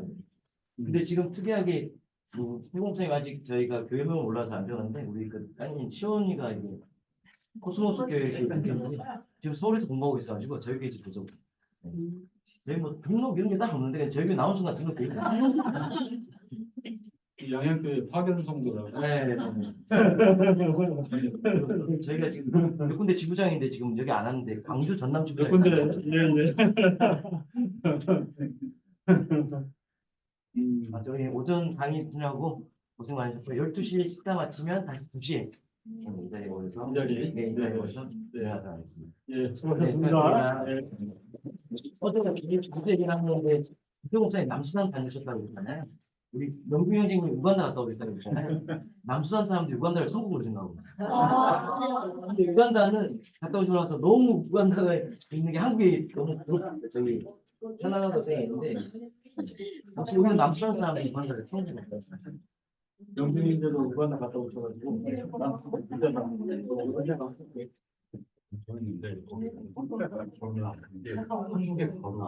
근데 지금 특이하게 세공장이 아직 저희가 교회명을 몰라서 안 되는데 우리 그 따님 시온이가 이제 코스모스 교회 지금 서울에서 공부하고 있어가지고 저희 교회 지금 도전. 저희 뭐 등록 이런 게 딱 없는데 그냥 저희 교회 나온 순간 등록돼 있다. 양양교회 파견 성도라고. 네. 저희가 지금 몇 군데 지부장인데 지금 여기 안 하는데 광주 전남 지부장. 몇 군데 예. 아, 저희 오전 강의 분하고 고생 많으셨어요. 12시에 식사 마치면 다시 2시에 이 자리에 모여서 이 자리에? 네, 이 자리에 모여서 진행하도록 하겠습니다. 예, 네, 수고하셨습니다. 예. 어제가 그때 얘기를 하는데 국회공사에 남수단 다니셨다고 그랬잖아요. 우리 명구 형제님이 우간다 갔다 오셨다고 그랬잖아요. 남수단 사람들이 우간다를 천국으로 생각하고. 근데 우간다는 갔다 오시고 나서 너무 우간다에 있는 게 한국이 너무 저기 편안하다고 생각했는데 혹시 우리는 남수단 사람들이 우간다를 처음 생각했어요. 영준이들도 우간다 갔다 오셔가지고 난 언제 갔는데 저는 근데 거기 저는 한국에 바로